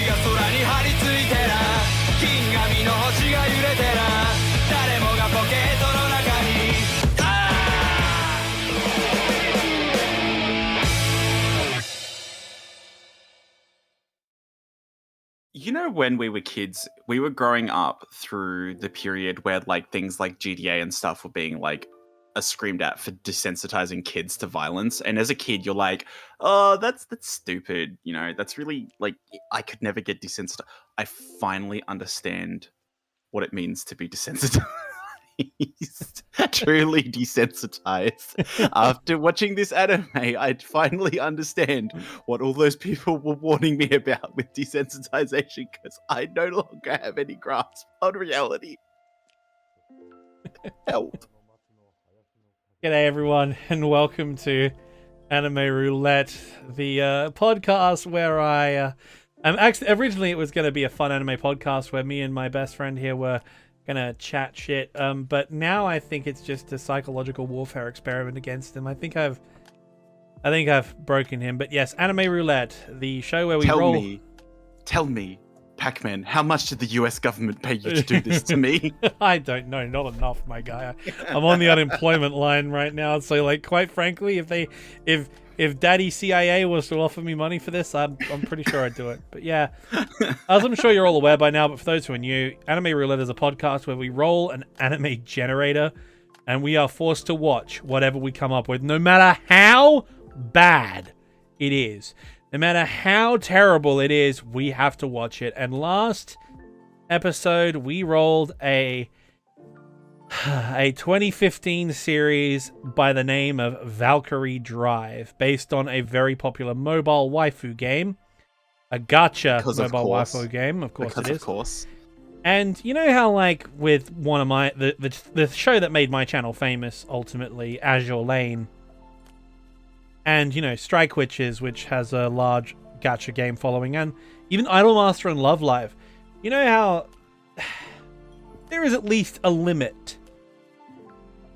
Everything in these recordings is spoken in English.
が空に張り付いてら銀紙の星が揺れてら誰もがポケットの中にYou know, when we were kids, we were growing up through the period where like things like GTA and stuff were being like screamed at for desensitizing kids to violence. And as a kid, you're like, oh, that's stupid. You know, that's really like, I could never get desensitized. I finally understand what it means to be desensitized. Truly desensitized. After watching this anime, I finally understand what all those people were warning me about with desensitization, because I no longer have any grasp on reality. Help. G'day everyone, and welcome to Anime Roulette, the podcast where originally it was going to be a fun anime podcast where me and my best friend here were gonna chat shit, but now I think it's just a psychological warfare experiment against him. I think I've broken him. But yes, Anime Roulette, the show where we Tell me, Pacman, how much did the US government pay you to do this to me? I don't know, not enough, my guy. I'm on the unemployment line right now, so like, quite frankly, if Daddy CIA was to offer me money for this, I'm pretty sure I'd do it. But yeah, as I'm sure you're all aware by now, but for those who are new, Anime Roulette is a podcast where we roll an anime generator, and we are forced to watch whatever we come up with, no matter how bad it is. No matter how terrible it is, we have to watch it. And last episode, we rolled a 2015 series by the name of Valkyrie Drive, based on a very popular mobile waifu game, a gacha mobile waifu game. Of course it is. Of course. And you know how, like, with one of my the show that made my channel famous, ultimately, Azure Lane, and you know Strike Witches, which has a large gacha game following, and even Idolmaster and Love Live. You know how there is at least a limit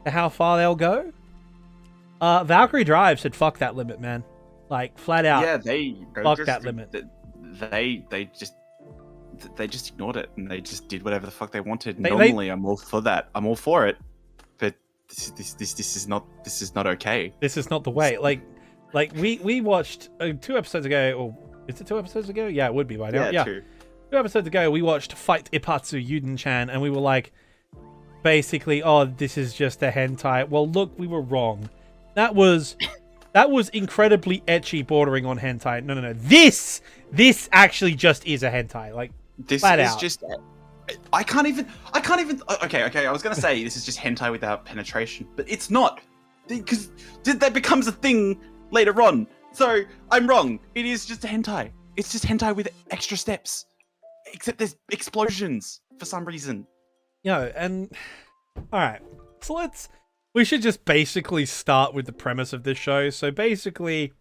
to how far they'll go. Valkyrie Drive said fuck that limit, man. Like, flat out. Yeah, they fuck that limit. They just ignored it, and they just did whatever the fuck they wanted. Normally I'm all for that. I'm all for it. But this is not okay. This is not the way. Like we watched 2 episodes ago, or is it 2 episodes ago? Yeah, it would be by now. Yeah. 2 episodes ago, we watched Fight Ipatsu Yuden-chan, and we were like, basically, oh, this is just a hentai. Well, look, we were wrong. That was incredibly ecchi, bordering on hentai. No. This actually just is a hentai. Like, this flat is out. Just. I can't even. Okay. I was gonna say this is just hentai without penetration, but it's not, because that becomes a thing later on. So I'm wrong. It is just a hentai. It's just hentai with extra steps, except there's explosions for some reason. And all right, so we should just basically start with the premise of this show. So basically,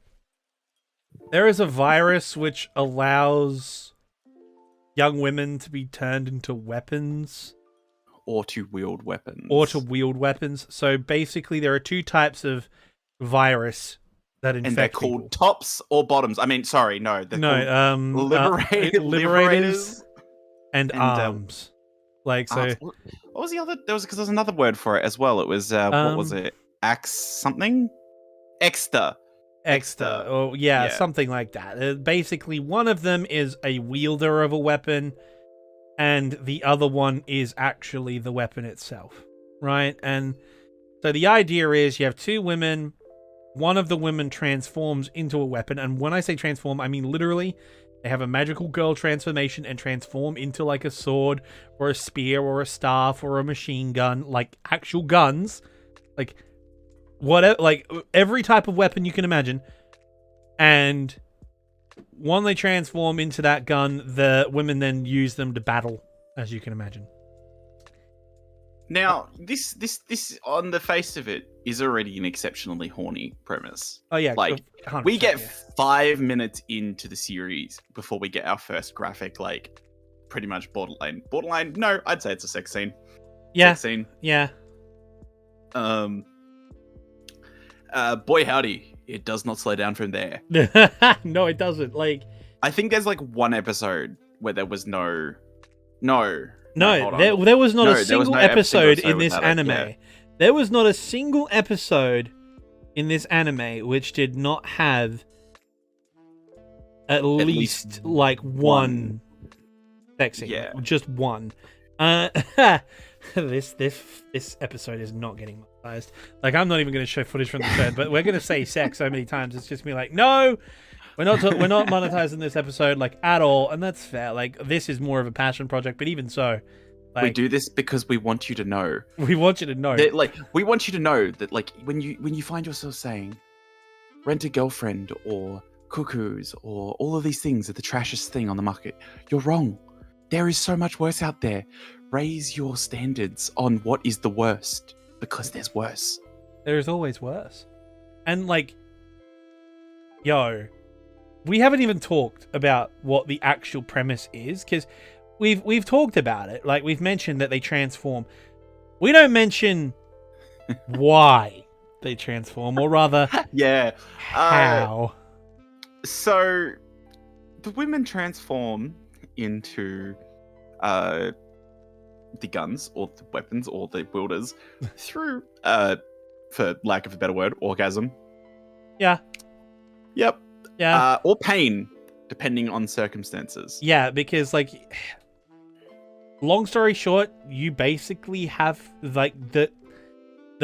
there is a virus which allows young women to be turned into weapons. Or to wield weapons. So basically, there are 2 types of virus that infect and they're people. called tops or bottoms. I mean, sorry, no. Liberators and arms. Like, so... what was the other... Because there's another word for it as well. It was... what was it? Axe something? Exter. Oh, yeah, something like that. Basically, one of them is a wielder of a weapon, and the other one is actually the weapon itself, right? And so the idea is you have 2 women. One of the women transforms into a weapon, and when I say transform, I mean literally. They have a magical girl transformation and transform into like a sword or a spear or a staff or a machine gun, like actual guns, like whatever, like every type of weapon you can imagine. And when they transform into that gun, the women then use them to battle, as you can imagine. Now, this on the face of it is already an exceptionally horny premise. Oh yeah, like we get 5 minutes into the series before we get our first graphic, like pretty much borderline. No, I'd say it's a sex scene. Yeah, sex scene. Yeah. Boy howdy, it does not slow down from there. No, it doesn't. Like, I think there's like one episode where there was no. No, hold on. there was not No, a there was single no episode in this without it, anime. yeah. There was not a single episode in this anime which did not have at least like one sex scene. Yeah. Just one. This episode is not getting monetized. Like, I'm not even going to show footage from the third, but we're going to say sex so many times. It's just me like, no, we're not monetizing this episode like at all, and that's fair. Like, this is more of a passion project, but even so, like, we do this because we want you to know. We want you to know. That, like, we want you to know that, like, when you find yourself saying, rent a girlfriend or cuckoos or all of these things are the trashiest thing on the market, you're wrong. There is so much worse out there. Raise your standards on what is the worst, because there's worse. There is always worse. And, like, yo, we haven't even talked about what the actual premise is, because we've talked about it. Like, we've mentioned that they transform. We don't mention why they transform, or rather, yeah, how. So the women transform into the guns or the weapons or the wielders through, for lack of a better word, orgasm. Yeah. Yep. Yeah. Or pain, depending on circumstances. Yeah, because, like, long story short, you basically have, like, the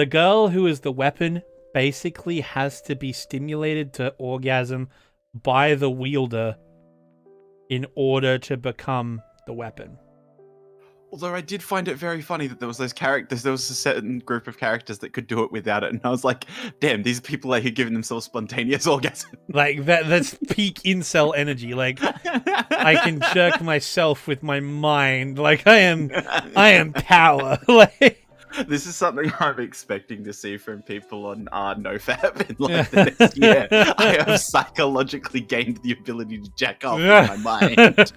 girl who is the weapon basically has to be stimulated to orgasm by the wielder in order to become the weapon. Although I did find it very funny that there was those characters, there was a certain group of characters that could do it without it, and I was like, damn, these people are here giving themselves spontaneous orgasm. Like, that's peak incel energy. Like, I can jerk myself with my mind. Like, I am power. Like, this is something I'm expecting to see from people on NoFap in like the next year. I have psychologically gained the ability to jack off with my mind.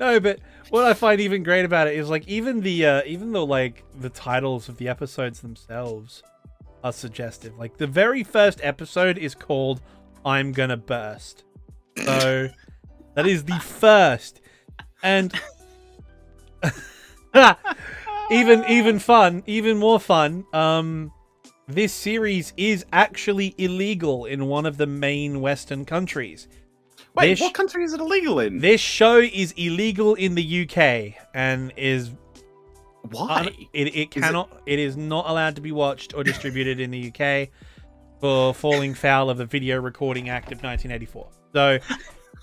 No, but what I find even great about it is, like, even though like the titles of the episodes themselves are suggestive. Like, the very first episode is called "I'm Gonna Burst," so that is the first, and even more fun. This series is actually illegal in one of the main Western countries. Wait, what country is it illegal in? This show is illegal in the UK and is why? It is not allowed to be watched or distributed in the UK for falling foul of the Video Recording Act of 1984. So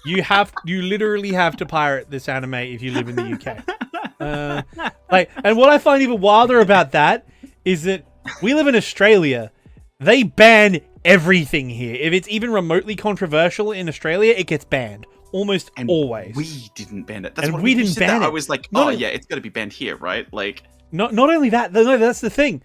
you literally have to pirate this anime if you live in the UK. And what I find even wilder about that is that we live in Australia. They ban everything here. If it's even remotely controversial in Australia, it gets banned almost always. We didn't ban it. That's and we didn't ban it. I was like, yeah, it's got to be banned here, right? Like, not only that. No, that's the thing.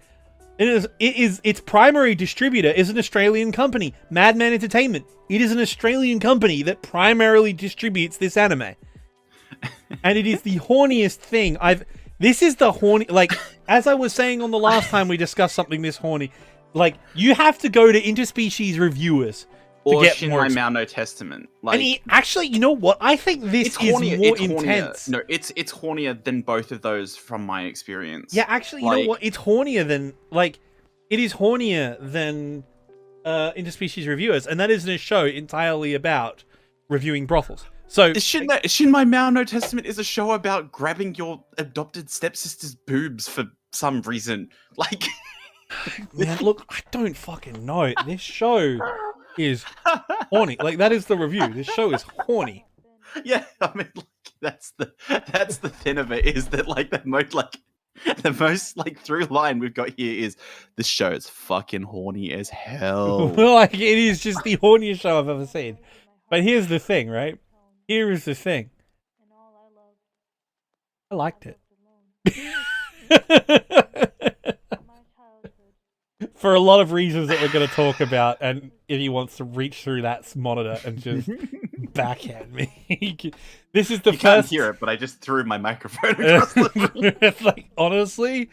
Its primary distributor is an Australian company, Madman Entertainment. It is an Australian company that primarily distributes this anime, and it is the horniest thing This is the horny. Like, as I was saying on the last time we discussed something this horny. Like, you have to go to Interspecies Reviewers to or get Shin more. Mai no Testament. Like, and actually, you know what? I think this is more intense. No, it's hornier than both of those from my experience. Yeah, actually, you know what? It's hornier than it is hornier than Interspecies Reviewers, and that isn't a show entirely about reviewing brothels. So Shin Mai no Testament is a show about grabbing your adopted stepsister's boobs for some reason. Like. Man, look, I don't fucking know. This show is horny. Like, that is the review. This show is horny. Yeah, I mean, like, that's the thing of it, is that, like, the most through line we've got here is this show is fucking horny as hell. Like, it is just the horniest show I've ever seen. But here's the thing, right? Here is the thing. I liked it. For a lot of reasons that we're going to talk about, and if he wants to reach through that monitor and just backhand me. This is the first... can't hear it, but I just threw my microphone across the room. Like, honestly,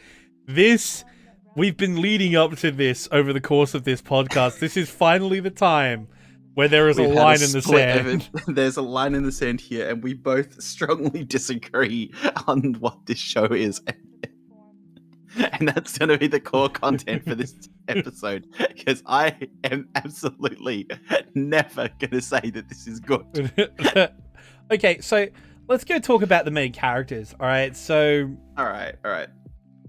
we've been leading up to this over the course of this podcast. This is finally the time where there is a We've had line in the split sand. There's a line in the sand here, and we both strongly disagree on what this show is. And that's going to be the core content for this episode, because I am absolutely never going to say that this is good. Okay, so let's go talk about the main characters. All right, so All right.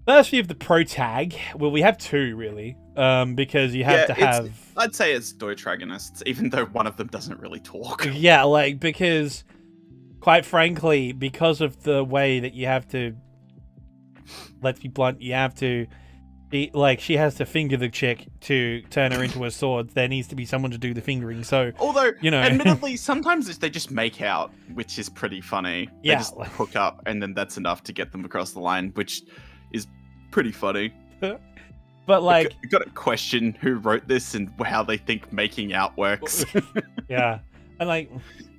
first we have the protag. Well, we have two really, because you have to have. I'd say it's Deuteragonists, even though one of them doesn't really talk. Yeah, like, because quite frankly, because of the way that you have to, let's be blunt, you have to she has to finger the chick to turn her into a sword. There needs to be someone to do the fingering. So, although, you know, admittedly, sometimes they just make out, which is pretty funny. Yeah. They just hook up, and then that's enough to get them across the line, which is pretty funny. But like, you got to question who wrote this and how they think making out works. Yeah, and like,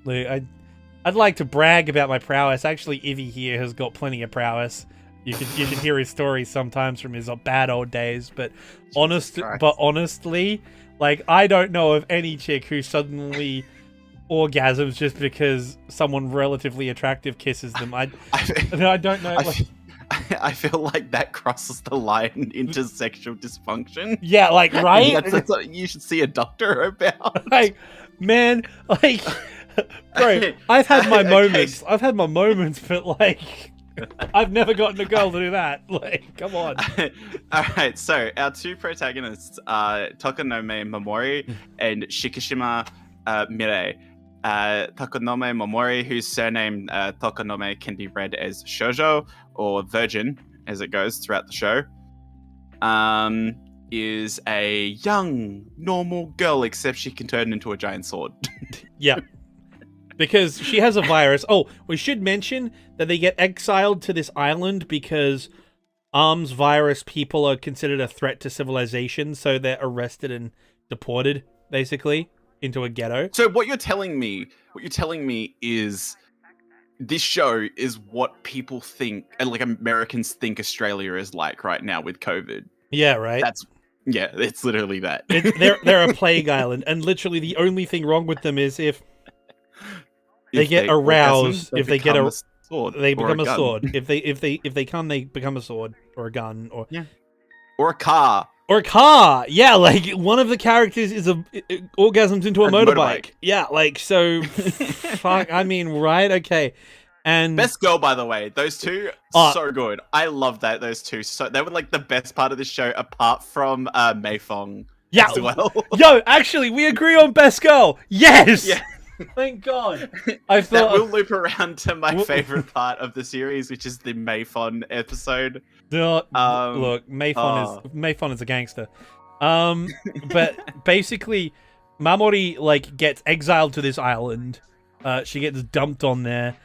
I'd like to brag about my prowess. Actually, Ivy here has got plenty of prowess. You can hear his stories sometimes from his bad old days, but honestly, like, I don't know of any chick who suddenly orgasms just because someone relatively attractive kisses them. I don't know. I feel like that crosses the line into sexual dysfunction. Yeah, like, right? That's what you should see a doctor about. Like, man, like, bro, I've had my moments. I've had my moments, but like, I've never gotten a girl to do that. Like, come on. Alright, so our two protagonists are Tokonome Momori and Shikishima Mirei. Tokonome Momori, whose surname Tokonome can be read as Shoujo or Virgin, as it goes throughout the show, is a young, normal girl, except she can turn into a giant sword. Yeah. Because she has a virus. Oh, we should mention that they get exiled to this island because arms virus people are considered a threat to civilization, so they're arrested and deported, basically, into a ghetto. So what you're telling me is this show is what people think, and like Americans think Australia is like right now with COVID. Yeah, right? It's literally that. They're a plague island, and literally the only thing wrong with them is if they get aroused, if they get a sword, they become a sword. If they come, they become a sword or a gun or a car. Or a car. Yeah, like one of the characters is orgasms into a motorbike. Yeah, like, so fuck, I mean, right? Okay. And best girl, by the way. Those two, so good. I love that, those two. So they were like the best part of the show, apart from Mei-Fong as well. Yo, actually, we agree on best girl. Yes! Yeah. Thank God. I thought that will loop around to my favorite part of the series, which is the Mei-Fong episode. Look, Mei-Fong is a gangster. But basically, Mamori like gets exiled to this island. She gets dumped on there,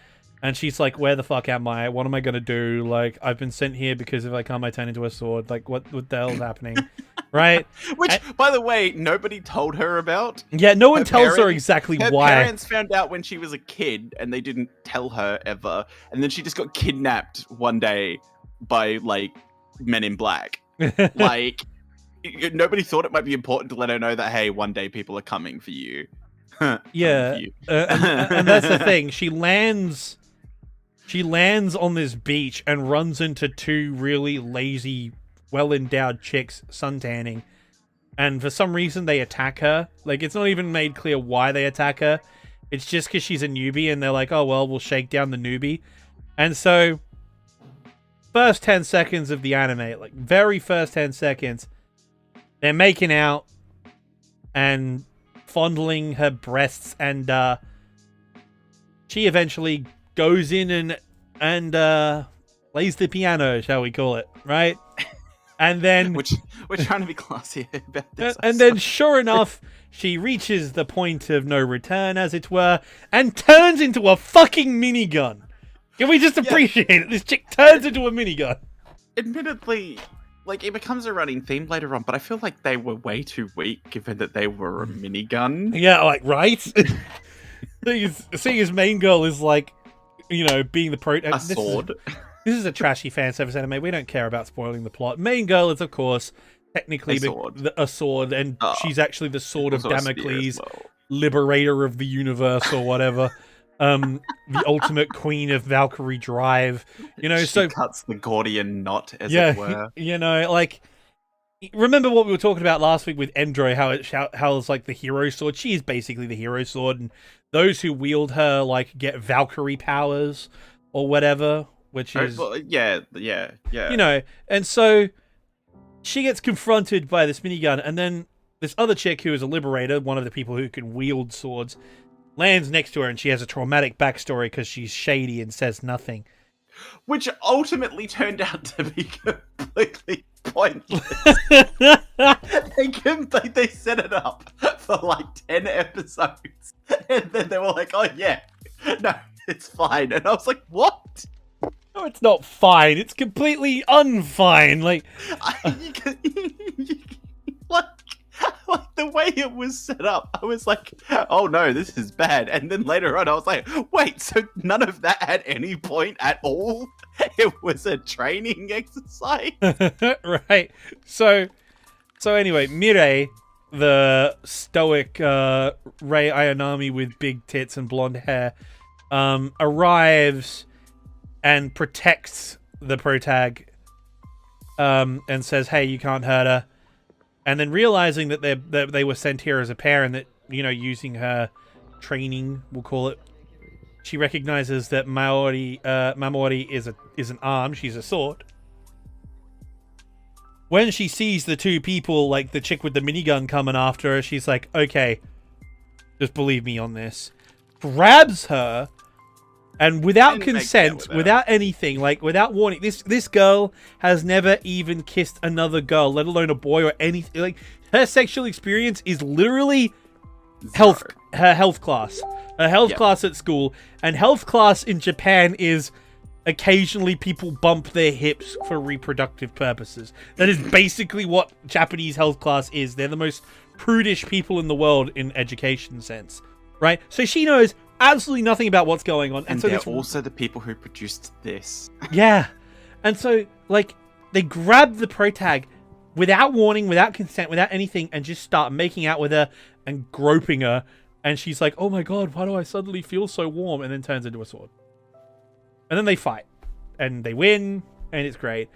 and she's like, "Where the fuck am I? What am I gonna do? Like, I've been sent here because if I come, I turn into a sword. Like, what the hell's happening?" Right? Which, by the way, nobody told her about. Yeah, no one tells her exactly why. Her parents found out when she was a kid, and they didn't tell her ever. And then she just got kidnapped one day by, like, men in black. Like, nobody thought it might be important to let her know that, hey, one day people are coming for you. Yeah, for you. And that's the thing. She lands on this beach and runs into two really lazy, well-endowed chicks suntanning, and for some reason they attack her. Like, it's not even made clear why they attack her. It's just because she's a newbie, and they're like, oh well, we'll shake down the newbie. And so first 10 seconds of the anime, like very first 10 seconds, they're making out and fondling her breasts, and she eventually goes in and plays the piano, shall we call it, right? And then we're trying to be classy about this. And then, sure enough, she reaches the point of no return, as it were, and turns into a fucking minigun. Can we just appreciate it? This chick turns into a minigun. Admittedly, like, it becomes a running theme later on, but I feel like they were way too weak, given that they were a minigun. Yeah, like, right? Seeing his main girl is like, you know, being the a sword. This is a trashy fan service anime. We don't care about spoiling the plot. Main girl is, of course, technically a sword, and she's actually the sword of Damocles. liberator of the universe or whatever. The ultimate queen of Valkyrie Drive. She cuts the Gordian knot, as it were. Like, remember what we were talking about last week with Endro, how it's like the hero sword. She is basically the hero sword, and those who wield her like get Valkyrie powers or whatever, which is yeah. And so she gets confronted by this minigun, and then this other chick who is a liberator, one of the people who can wield swords, lands next to her, and she has a traumatic backstory because she's shady and says nothing. Which ultimately turned out to be completely pointless. They set it up for like 10 episodes. And then they were like, oh yeah, no, it's fine. And I was like, what? No, it's not fine. It's completely unfine. Like, like the way it was set up, I was like, oh no, this is bad. And then later on, I was like, wait, so none of that had any point at all? It was a training exercise? Right. So anyway, Mirei, the stoic Rei Ayanami with big tits and blonde hair, arrives and protects the protag, and says, hey, you can't hurt her. And then realizing that they were sent here as a pair, and that, using her training, we'll call it, she recognizes that Mamori is an arm. She's a sword. When she sees the two people, like the chick with the minigun coming after her, she's like, okay, just believe me on this. Grabs her, and without consent, without anything, like without warning, this girl has never even kissed another girl, let alone a boy or anything. Like, her sexual experience is literally her health class. Her health class at school, and health class in Japan is occasionally people bump their hips for reproductive purposes. That is basically what Japanese health class is. They're the most prudish people in the world in education sense, right? So she knows absolutely nothing about what's going on. And so they're also the people who produced this. Yeah. And so, like, they grab the protag without warning, without consent, without anything, and just start making out with her and groping her. And she's like, oh my god, why do I suddenly feel so warm? And then turns into a sword. And then they fight. And they win, and it's great.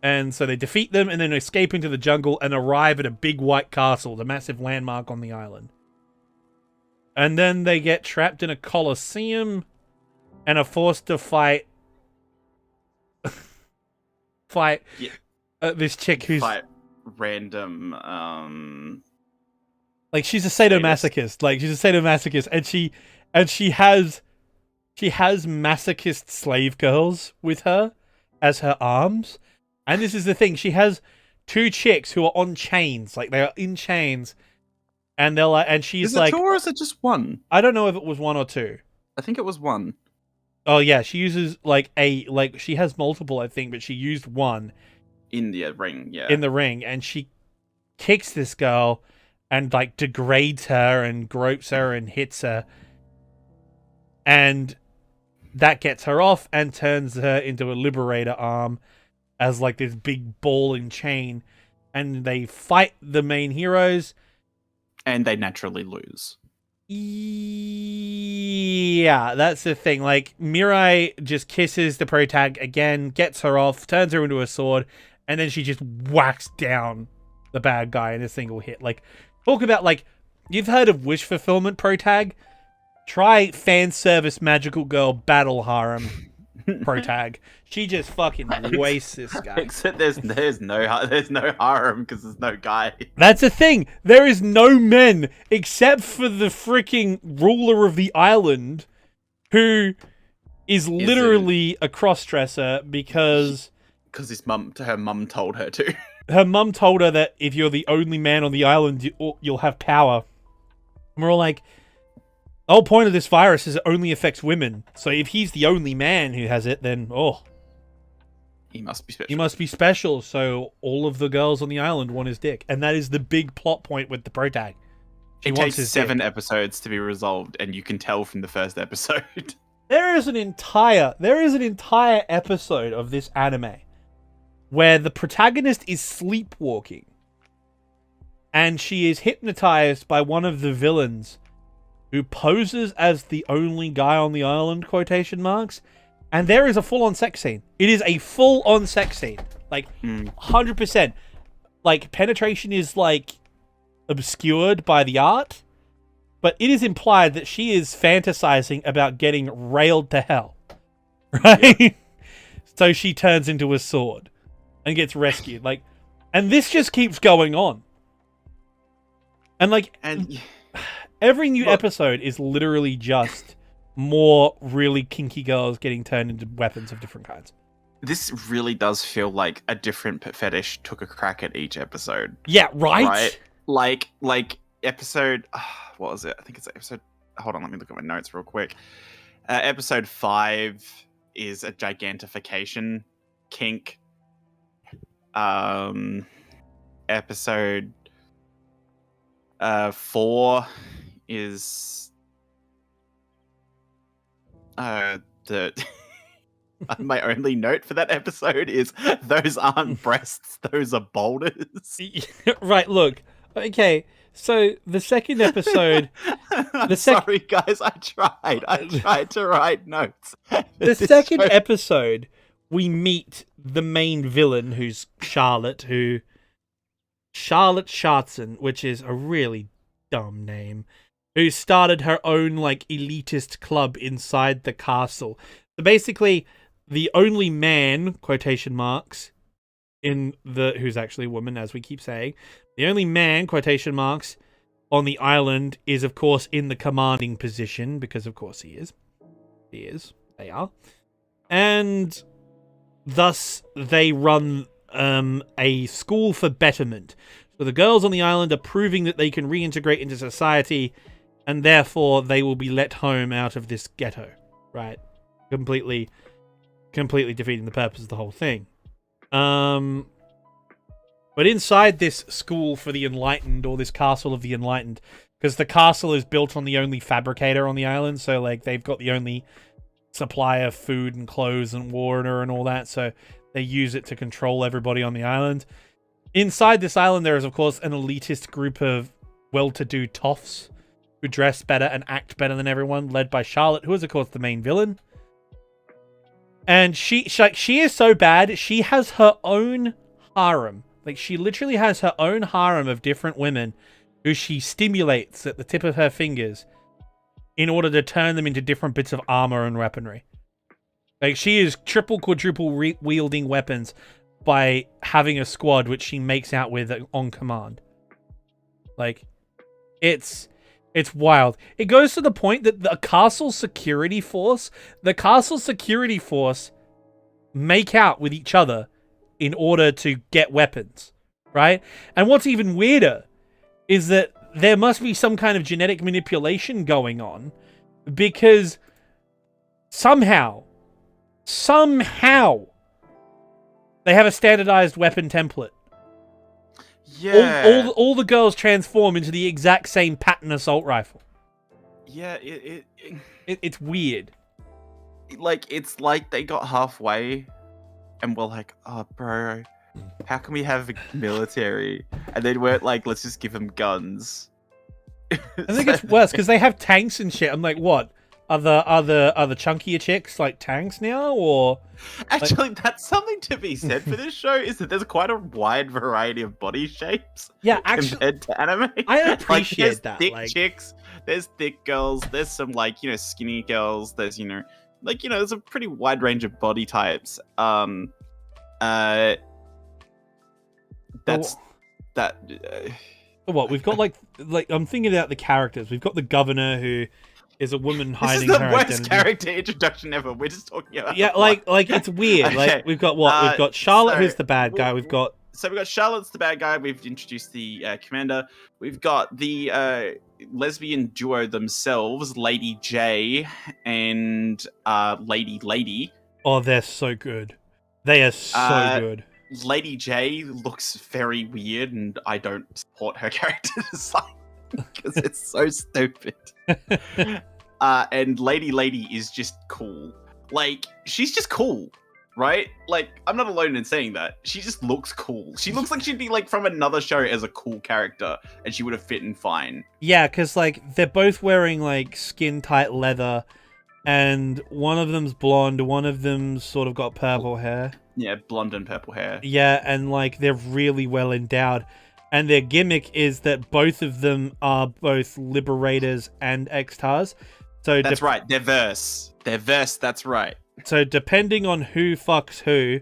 And so they defeat them, and then escape into the jungle and arrive at a big white castle, the massive landmark on the island. And then they get trapped in a Coliseum and are forced to fight this chick who's random like, she's a sadomasochist. Like, she's a sadomasochist, and she has masochist slave girls with her as her arms. And this is the thing, she has two chicks who are on chains, like they are in chains. And they're like, and she's like, is it two or is it just one? I don't know if it was one or two. I think it was one. Oh yeah, she uses she has multiple, I think, but she used one in the ring. Yeah, in the ring, and she kicks this girl and like degrades her and gropes her and hits her, and that gets her off and turns her into a liberator arm as like this big ball and chain, and they fight the main heroes. And they naturally lose. Yeah, that's the thing. Like, Mirai just kisses the protag again, gets her off, turns her into a sword, and then she just whacks down the bad guy in a single hit. Like, talk about, like, you've heard of wish fulfillment protag? Try fan service magical girl battle harem protag. She just fucking wastes this guy. Except there's no harem because there's no guy. That's the thing. There is no men except for the freaking ruler of the island, who is literally a cross-dresser because her mum told her to. Her mum told her that if you're the only man on the island, you'll have power. And we're all like, the whole point of this virus is it only affects women. So if he's the only man who has it, then, he must be special. He must be special, so all of the girls on the island want his dick. And that is the big plot point with the protag. It takes 7 episodes to be resolved, and you can tell from the first episode. There is an entire episode of this anime where the protagonist is sleepwalking. And she is hypnotized by one of the villains who poses as the only guy on the island, quotation marks, and there is a full-on sex scene. It is a full-on sex scene. Like, 100%. Like, penetration is, like, obscured by the art, but it is implied that she is fantasizing about getting railed to hell. Right? Yep. So she turns into a sword and gets rescued. Like, and this just keeps going on. And, like... Every new episode is literally just more really kinky girls getting turned into weapons of different kinds. This really does feel like a different fetish took a crack at each episode. Yeah, right? Like episode... what was it? I think it's episode... Hold on, let me look at my notes real quick. Episode 5 is a gigantification kink. Episode 4... is the my only note for that episode is those aren't breasts, those are boulders. Right, look. Okay, so the second episode sorry guys, I tried to write notes. The second episode we meet the main villain, who's Charlotte Shartson, which is a really dumb name, who started her own, like, elitist club inside the castle. So basically, the only man, quotation marks, who's actually a woman, as we keep saying, the only man, quotation marks, on the island is, of course, in the commanding position, because, of course, he is. They are. And thus, they run a school for betterment. So the girls on the island are proving that they can reintegrate into society, and therefore they will be let home out of this ghetto, right? Completely defeating the purpose of the whole thing. But inside this school for the enlightened, or this castle of the enlightened, because the castle is built on the only fabricator on the island, so like they've got the only supply of food and clothes and water and all that, so they use it to control everybody on the island. Inside this island, there is, of course, an elitist group of well-to-do toffs who dress better and act better than everyone, led by Charlotte, who is, of course, the main villain. And she is so bad, she has her own harem. Like, she literally has her own harem of different women who she stimulates at the tip of her fingers in order to turn them into different bits of armor and weaponry. Like, she is triple, quadruple wielding weapons by having a squad which she makes out with on command. Like, it's wild. It goes to the point that the castle security force make out with each other in order to get weapons, right? And what's even weirder is that there must be some kind of genetic manipulation going on, because somehow they have a standardized weapon template. Yeah. All the girls transform into the exact same pattern assault rifle. Yeah, it's weird. Like, it's like they got halfway and were like, oh, bro, how can we have a military? And then we're like, let's just give them guns. I think it's worse because they have tanks and shit. I'm like, what? Are the chunkier chicks like tanks now, or actually, that's something to be said for this show, is that there's quite a wide variety of body shapes. Yeah, actually, compared to anime, I appreciate like, that. Thick like... chicks, there's thick girls, there's some skinny girls, there's there's a pretty wide range of body types. What we've got, like I'm thinking about the characters. We've got the governor, who is a woman hiding her identity. This is the worst character introduction ever. We're just talking about like it's weird. Okay. Like, we've got what? We've got Charlotte, who's the bad guy. We've got Charlotte's the bad guy. We've introduced the commander. We've got the lesbian duo themselves, Lady J and Lady. Oh, they're so good. They are so good. Lady J looks very weird, and I don't support her character design because it's so stupid. And Lady is just cool. Like, she's just cool, right? Like, I'm not alone in saying that. She just looks cool. She looks like she'd be like from another show as a cool character, and she would have fit in fine. Yeah, because like they're both wearing like skin tight leather, and one of them's blonde, one of them's sort of got purple hair. Yeah, blonde and purple hair. Yeah, and like they're really well endowed. And their gimmick is that both of them are both liberators and X-Tars. So that's right. They're verse. That's right. So depending on who fucks who,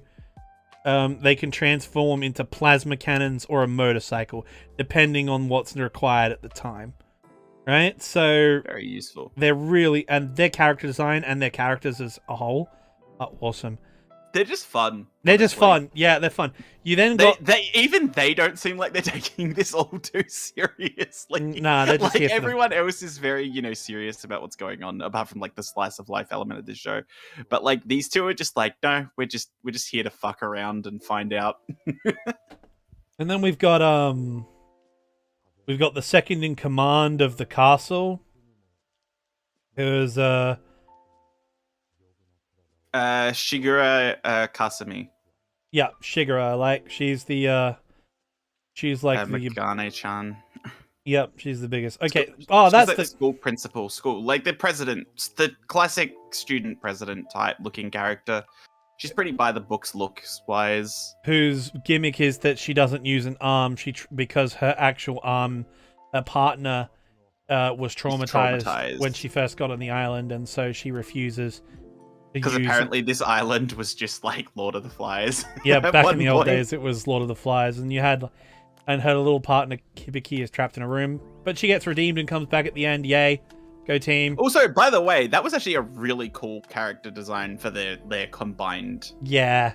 they can transform into plasma cannons or a motorcycle, depending on what's required at the time. Right? So very useful. They're really, and their character design and their characters as a whole are awesome. They're just fun. They're just fun. Yeah, they're fun. You then they don't seem like they're taking this all too seriously. Nah, they're just like everyone else is very, serious about what's going on, apart from like the slice of life element of this show. But like these two are just like, no, we're just here to fuck around and find out. And then we've got the second in command of the castle, who's Shigura Kasumi. Yeah, Shigura. Like she's she's like the Megane-chan. Yep, she's the biggest. Okay. She's That's like the school principal, like the president, the classic student president type looking character. She's pretty by the books looks wise. Whose gimmick is that she doesn't use an arm. Because her actual arm, her partner, was traumatized when she first got on the island, and so she refuses. Because apparently this island was just like Lord of the Flies. Yeah, back in the old days it was Lord of the Flies, and her little partner Hibiki is trapped in a room, but she gets redeemed and comes back at the end. Yay, go team! Also, by the way, that was actually a really cool character design for their combined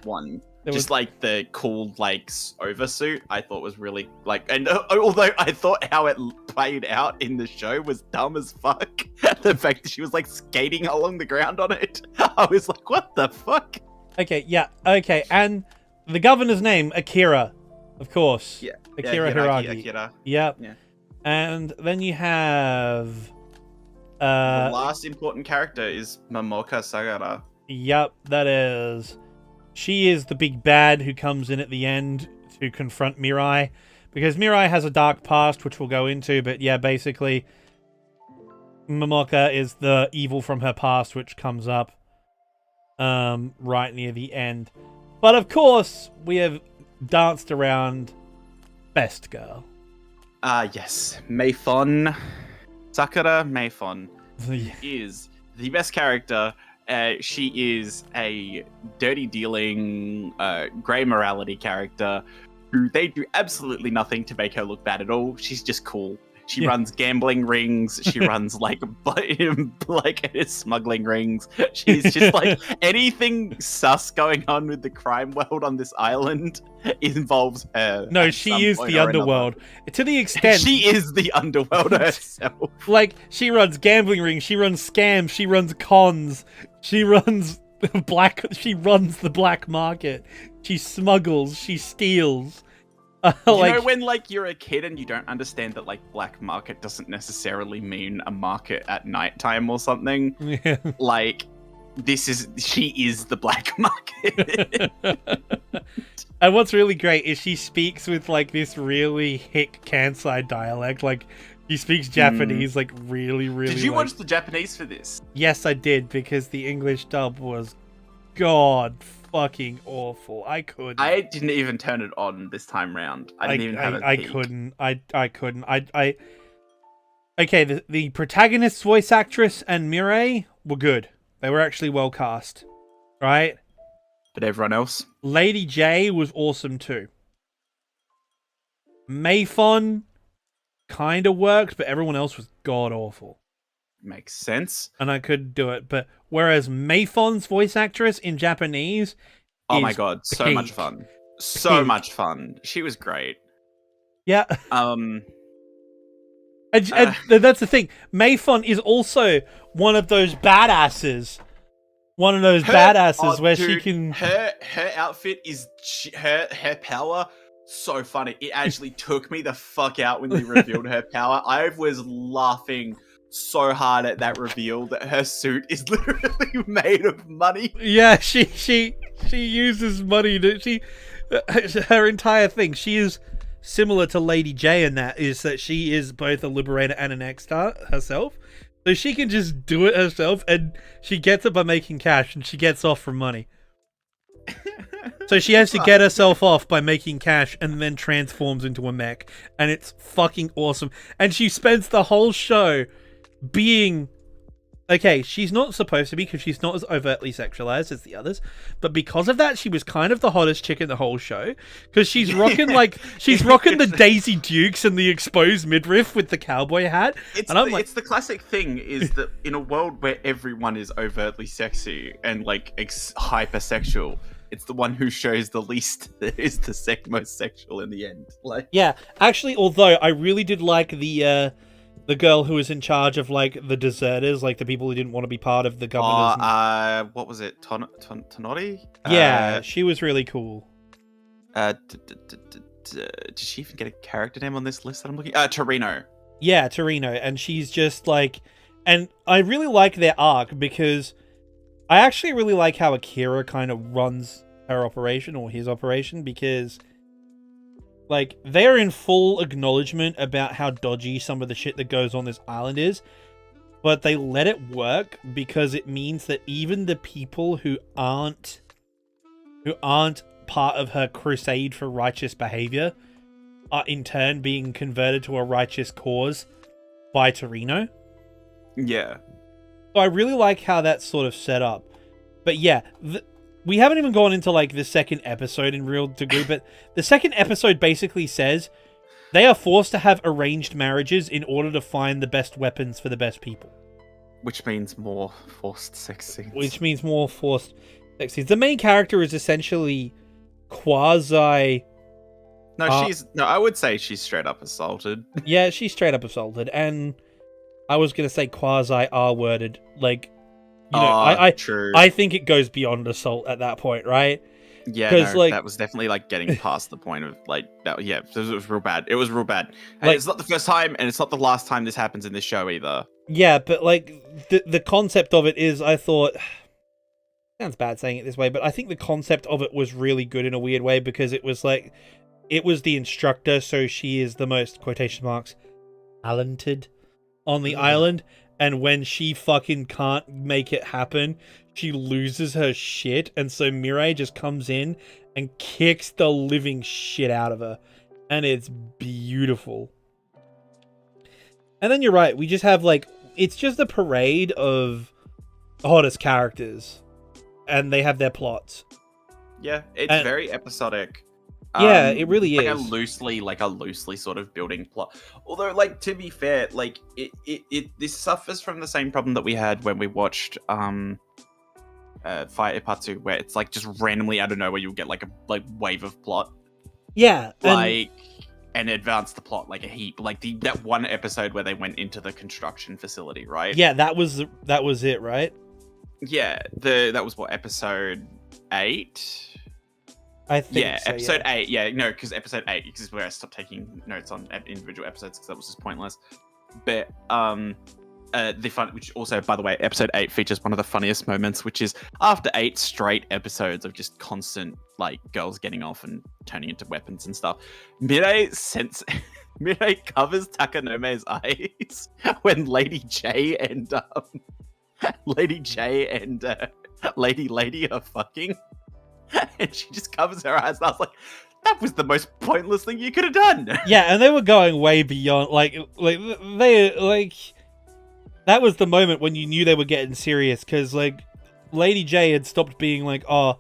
one. Just like the cool like oversuit, I thought was really like, and although I thought how it played out in the show was dumb as fuck, the fact that she was like skating along the ground on it, I was like, what the fuck? Okay, yeah, okay, and the governor's name, Akira, of course. Yeah, Akira Hiragi. Akira. Yep. Yeah. And then you have the last important character is Momoka Sagara. Yep, that is. She is the big bad who comes in at the end to confront Mirai, because Mirai has a dark past, which we'll go into, but yeah, basically, Momoka is the evil from her past, which comes up right near the end. But of course, we have danced around Best Girl. Yes. Mei-Fong. Sakura Mei-Fong is the best character. She is a dirty dealing, grey morality character who they do absolutely nothing to make her look bad at all. She's just cool. She runs gambling rings. She runs like smuggling rings. She's just like anything sus going on with the crime world on this island involves her. No, she is the underworld. To the extent she is the underworld herself. Like she runs gambling rings. She runs scams. She runs cons. She runs She runs the black market. She smuggles. She steals. You know when like you're a kid and you don't understand that like black market doesn't necessarily mean a market at nighttime or something? Yeah. Like she is the black market. And what's really great is she speaks with like this really hick Kansai dialect. Like she speaks Japanese like really, really. Did you watch the Japanese for this? Yes, I did, because the English dub was god fucking awful. I didn't even turn it on this time round. I didn't even have a peek. I couldn't. Okay, the protagonist's voice actress and Mirai were good. They were actually well cast, right? But everyone else? Lady J was awesome too. Mei-Fong kind of worked, but everyone else was god awful. Makes sense. And I couldn't do it. But whereas Mei-Fong's voice actress in Japanese, oh my god, so much fun. So much fun. She was great. Yeah. And that's the thing. Mei-Fong is also one of those badasses. Where dude, she can. Her outfit is her power. So funny. It actually took me the fuck out when they revealed her power. I was laughing so hard at that reveal that her suit is literally made of money. Yeah, she She uses money her entire thing. She is similar to Lady J in that is that she is both a liberator and an X-Star herself. So she can just do it herself, and she gets it by making cash, and she gets off from money. So she has to get herself off by making cash and then transforms into a mech. And it's fucking awesome. And she spends the whole show being... Okay, she's not supposed to be because she's not as overtly sexualized as the others. But because of that, she was kind of the hottest chick in the whole show. Because she's rocking she's rocking the Daisy Dukes and the exposed midriff with the cowboy hat. It's the classic thing is that in a world where everyone is overtly sexy and like hypersexual, it's the one who shows the least that is the most sexual in the end. Like, yeah, actually, although I really did like the girl who was in charge of like the deserters, like the people who didn't want to be part of the governors. What was it? Tonori? Yeah, she was really cool. Did she even get a character name on this list that I'm looking? Torino. Yeah, Torino, and she's just like, and I really like their arc because I actually really like how Akira kind of runs her operation or his operation because, like, they're in full acknowledgement about how dodgy some of the shit that goes on this island is, but they let it work because it means that even the people who aren't part of her crusade for righteous behavior are in turn being converted to a righteous cause by Torino. Yeah. So I really like how that's sort of set up. But yeah, we haven't even gone into like the second episode in real degree, but the second episode basically says they are forced to have arranged marriages in order to find the best weapons for the best people. Which means more forced sex scenes. The main character is essentially quasi... I would say she's straight up assaulted. Yeah, she's straight up assaulted, and I was going to say quasi R-worded, like, you know, true. I think it goes beyond assault at that point, right? Yeah, no, like, that was definitely like getting past the point of like that. Yeah, it was real bad. It was real bad. And like, it's not the first time, and it's not the last time this happens in this show either. Yeah, but like the concept of it is, I thought, sounds bad saying it this way, but I think the concept of it was really good in a weird way because it was like, it was the instructor, so she is the most, quotation marks, talented on the island. And when she fucking can't make it happen, she loses her shit. And so Mirai just comes in and kicks the living shit out of her. And it's beautiful. And then you're right. We just have like, it's just a parade of hottest characters. And they have their plots. Yeah, it's very episodic. Yeah, it really is. Like a loosely sort of building plot. Although, like, to be fair, like this suffers from the same problem that we had when we watched Fire Ipatsu, where it's like just randomly out of nowhere you'll get like a wave of plot. Yeah. And advance the plot like a heap. Like that one episode where they went into the construction facility, right? Yeah, that was it, right? Yeah, that was what, episode 8? I think episode 8. Yeah, no, because episode 8 is where I stopped taking notes on individual episodes because that was just pointless. But which also, by the way, episode 8 features one of the funniest moments, which is after 8 straight episodes of just constant like girls getting off and turning into weapons and stuff. Mirai covers Takanome's eyes when Lady J and Lady are fucking. And she just covers her eyes, and I was like, that was the most pointless thing you could have done. Yeah, and they were going way beyond, that was the moment when you knew they were getting serious, because, like, Lady J had stopped being like, oh,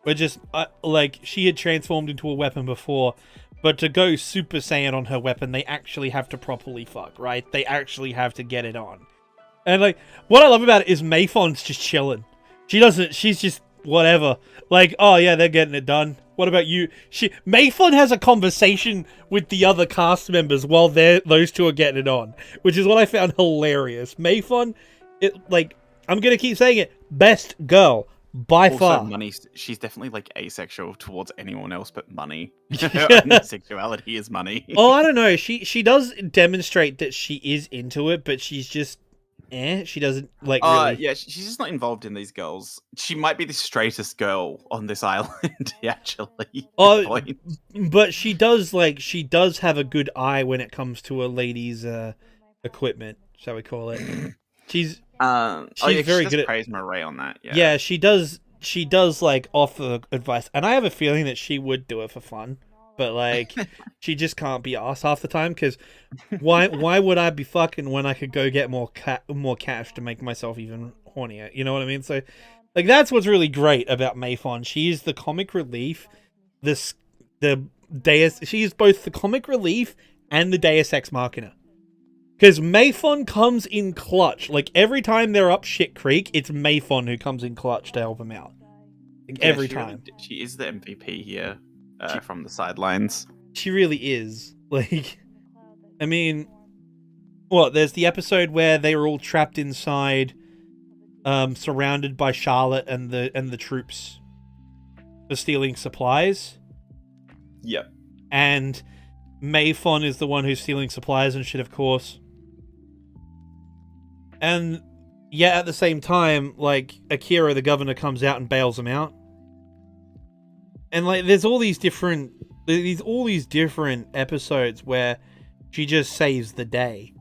we're just, like, she had transformed into a weapon before, but to go Super Saiyan on her weapon, they actually have to properly fuck, right? They actually have to get it on. And, like, what I love about it is Mei-Fong's just chilling. She's just whatever. Like, oh yeah, they're getting it done. What about you? Mei-Fong has a conversation with the other cast members while those two are getting it on, which is what I found hilarious. Mei-Fong, I'm gonna keep saying it, best girl by far. Money. She's definitely like asexual towards anyone else but money. Sexuality is money. Oh, I don't know. She does demonstrate that she is into it, but she's just She doesn't like really. Yeah, she's just not involved in these girls. She might be the straightest girl on this island, actually. Oh, but she does have a good eye when it comes to a lady's equipment, shall we call it? She's very good at praise Murray on that. Yeah. Yeah, she does. She does like offer advice, and I have a feeling that she would do it for fun, but like she just can't be arsed half the time. Because why would I be fucking when I could go get more cash to make myself even hornier? You know what I mean? So like that's what's really great about Mei-Fong. She is the comic relief. She is both the comic relief and the Deus Ex Machina. Because Mei-Fong comes in clutch. Like, every time they're up shit creek, it's Mei-Fong who comes in clutch to help them out. Like, every time. She is the MVP here from the sidelines. She really is. Like, I mean, there's the episode where they were all trapped inside, surrounded by Charlotte and the troops for stealing supplies. Yep. And Mei-Fong is the one who's stealing supplies and shit, of course. And yet at the same time, like, Akira, the governor, comes out and bails him out. And like, there's all these different episodes where she just saves the day,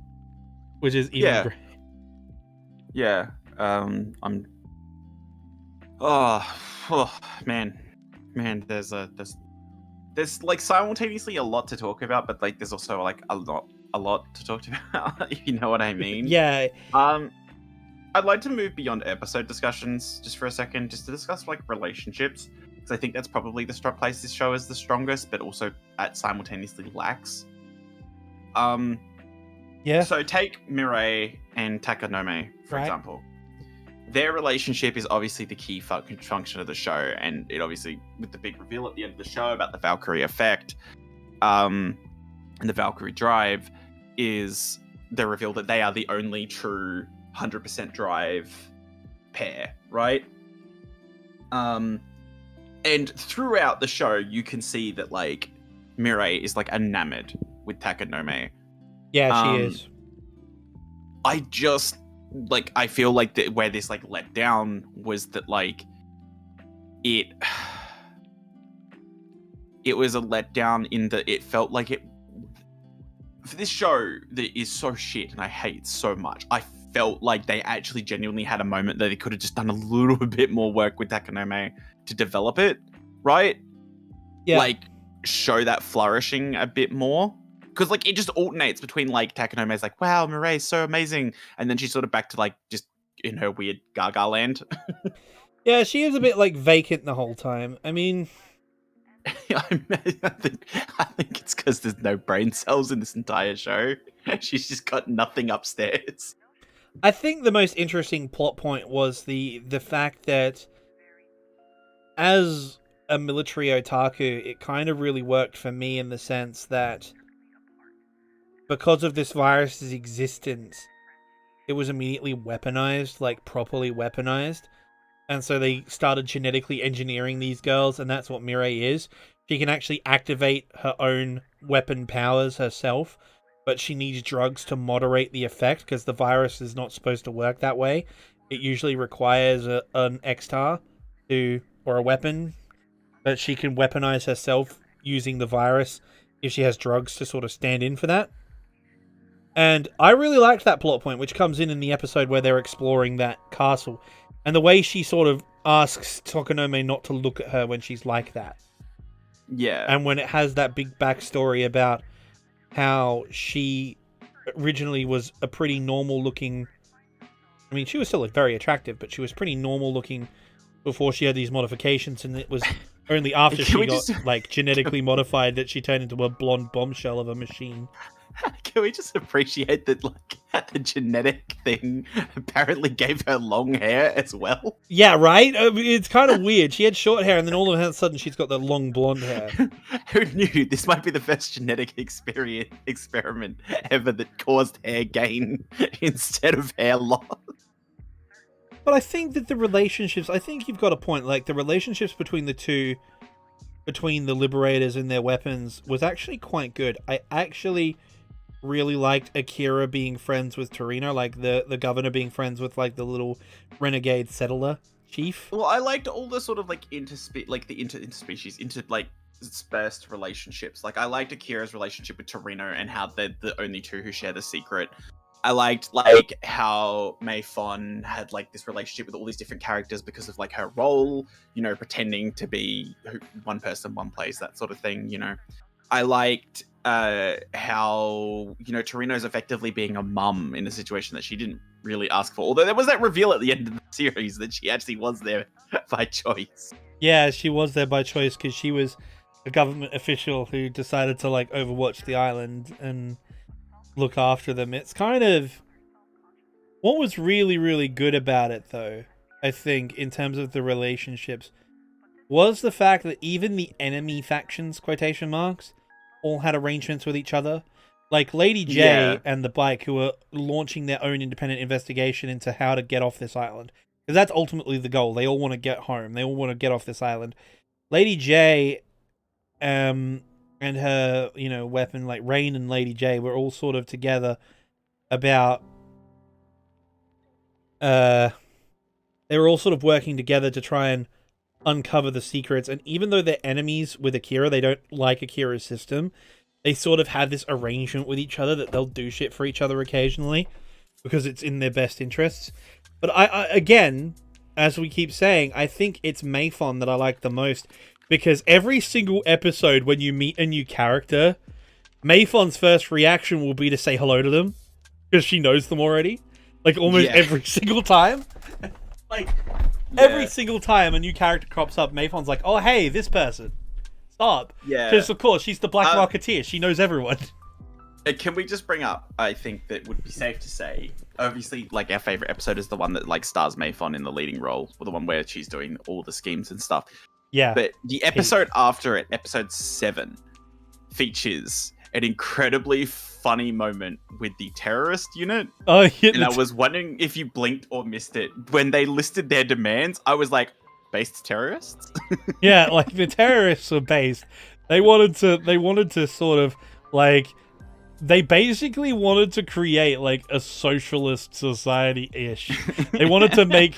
which is even great. Yeah. Man. There's like simultaneously a lot to talk about, but like there's also like a lot to talk about, if you know what I mean. Yeah. I'd like to move beyond episode discussions just for a second, just to discuss like relationships, because I think that's probably the place this show is the strongest, but also simultaneously lacks. Yeah. So take Mirai and Takanome, for example. Their relationship is obviously the key function of the show, and it obviously, with the big reveal at the end of the show about the Valkyrie effect, and the Valkyrie Drive, is the reveal that they are the only true 100% drive pair, right? And throughout the show, you can see that like Mirai is like enamored with Takanome. Yeah, she is. I feel like where this like let down was that like it was a letdown in that it felt like it for this show that is so shit and I hate it so much. I felt like they actually genuinely had a moment that they could have just done a little bit more work with Takanome to develop it, right? Yeah. Like show that flourishing a bit more. Because, like, it just alternates between, like, Takanome's like, wow, Mirai's so amazing. And then she's sort of back to, like, just in her weird gaga land. Yeah, she is a bit, like, vacant the whole time. I mean... I think it's because there's no brain cells in this entire show. She's just got nothing upstairs. I think the most interesting plot point was the fact that as a military otaku, it kind of really worked for me in the sense that because of this virus's existence, it was immediately weaponized, like properly weaponized. And so they started genetically engineering these girls, and that's what Mirai is. She can actually activate her own weapon powers herself, but she needs drugs to moderate the effect, because the virus is not supposed to work that way. It usually requires an X-Tar or a weapon that she can weaponize herself using the virus if she has drugs to sort of stand in for that. And I really liked that plot point, which comes in the episode where they're exploring that castle. And the way she sort of asks Takanome not to look at her when she's like that. Yeah. And when it has that big backstory about how she originally was a pretty normal looking... I mean, she was still very attractive, but she was pretty normal looking before she had these modifications. And it was only after she got like genetically modified that she turned into a blonde bombshell of a machine. Can we just appreciate that, like, the genetic thing apparently gave her long hair as well? Yeah, right? It's kind of weird. She had short hair, and then all of a sudden she's got the long blonde hair. Who knew? This might be the first genetic experiment ever that caused hair gain instead of hair loss. But I think that the relationships... I think you've got a point. Like, the relationships between the two... Between the Liberators and their weapons was actually quite good. I actually... really liked Akira being friends with Torino, like the governor being friends with like the little renegade settler chief. Well, I liked all the sort of like interspecies, interspersed relationships. Like I liked Akira's relationship with Torino and how they're the only two who share the secret. I liked like how Mei-Fong had like this relationship with all these different characters because of like her role, you know, pretending to be one person, one place, that sort of thing, you know. I liked how, you know, Torino's effectively being a mum in a situation that she didn't really ask for. Although there was that reveal at the end of the series that she actually was there by choice. Yeah, she was there by choice because she was a government official who decided to like overwatch the island and look after them. It's kind of what was really, really good about it, though, I think, in terms of the relationships, was the fact that even the enemy factions, quotation marks, all had arrangements with each other. Like Lady J and the Bike, who were launching their own independent investigation into how to get off this island. Because that's ultimately the goal. They all want to get home. They all want to get off this island. Lady J and her, you know, weapon, like Rain and Lady J, were all sort of together about... they were all sort of working together to try and uncover the secrets, and even though they're enemies with Akira, they don't like Akira's system, they sort of have this arrangement with each other that they'll do shit for each other occasionally because it's in their best interests. But I again, as we keep saying, I think it's Mei-Fong that I like the most, because every single episode when you meet a new character, Mei-Fong's first reaction will be to say hello to them because she knows them already, like almost every single time. Like every single time a new character crops up, Mei-Fong's like, "Oh, hey, this person, stop!" Yeah, because of course she's the Black Rocketeer. She knows everyone. Can we just bring up? I think that would be safe to say. Obviously, like our favorite episode is the one that like stars Mei-Fong in the leading role, or the one where she's doing all the schemes and stuff. Yeah, but the episode after it, episode 7, features an incredibly funny moment with the terrorist unit. Oh, yeah, and I was wondering if you blinked or missed it when they listed their demands. I was like, based terrorists? Yeah, like the terrorists were based. They wanted to sort of like, they basically wanted to create like a socialist society-ish. They wanted to make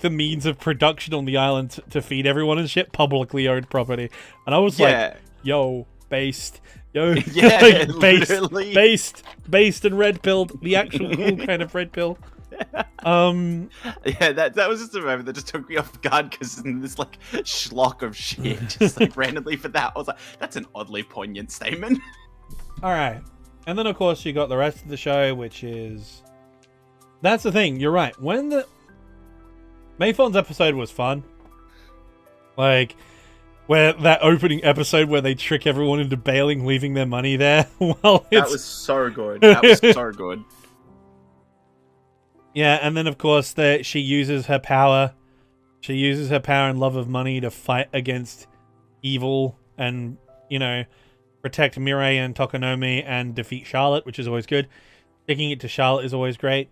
the means of production on the island to feed everyone and shit publicly owned property. And I was like, yo, based. Yo, yeah, like, based and red pilled, the actual cool kind of red pill. Yeah, that was just a moment that just took me off guard because in this like schlock of shit, just like randomly for that, I was like, that's an oddly poignant statement. All right, and then of course you got the rest of the show, which is, that's the thing. You're right. When the Mei-Fong's episode was fun, like, where that opening episode where they trick everyone into bailing, leaving their money there. Well, that was so good. That was so good. Yeah, and then of course she uses her power. She uses her power and love of money to fight against evil and, you know, protect Mirai and Tokonomi and defeat Charlotte, which is always good. Taking it to Charlotte is always great.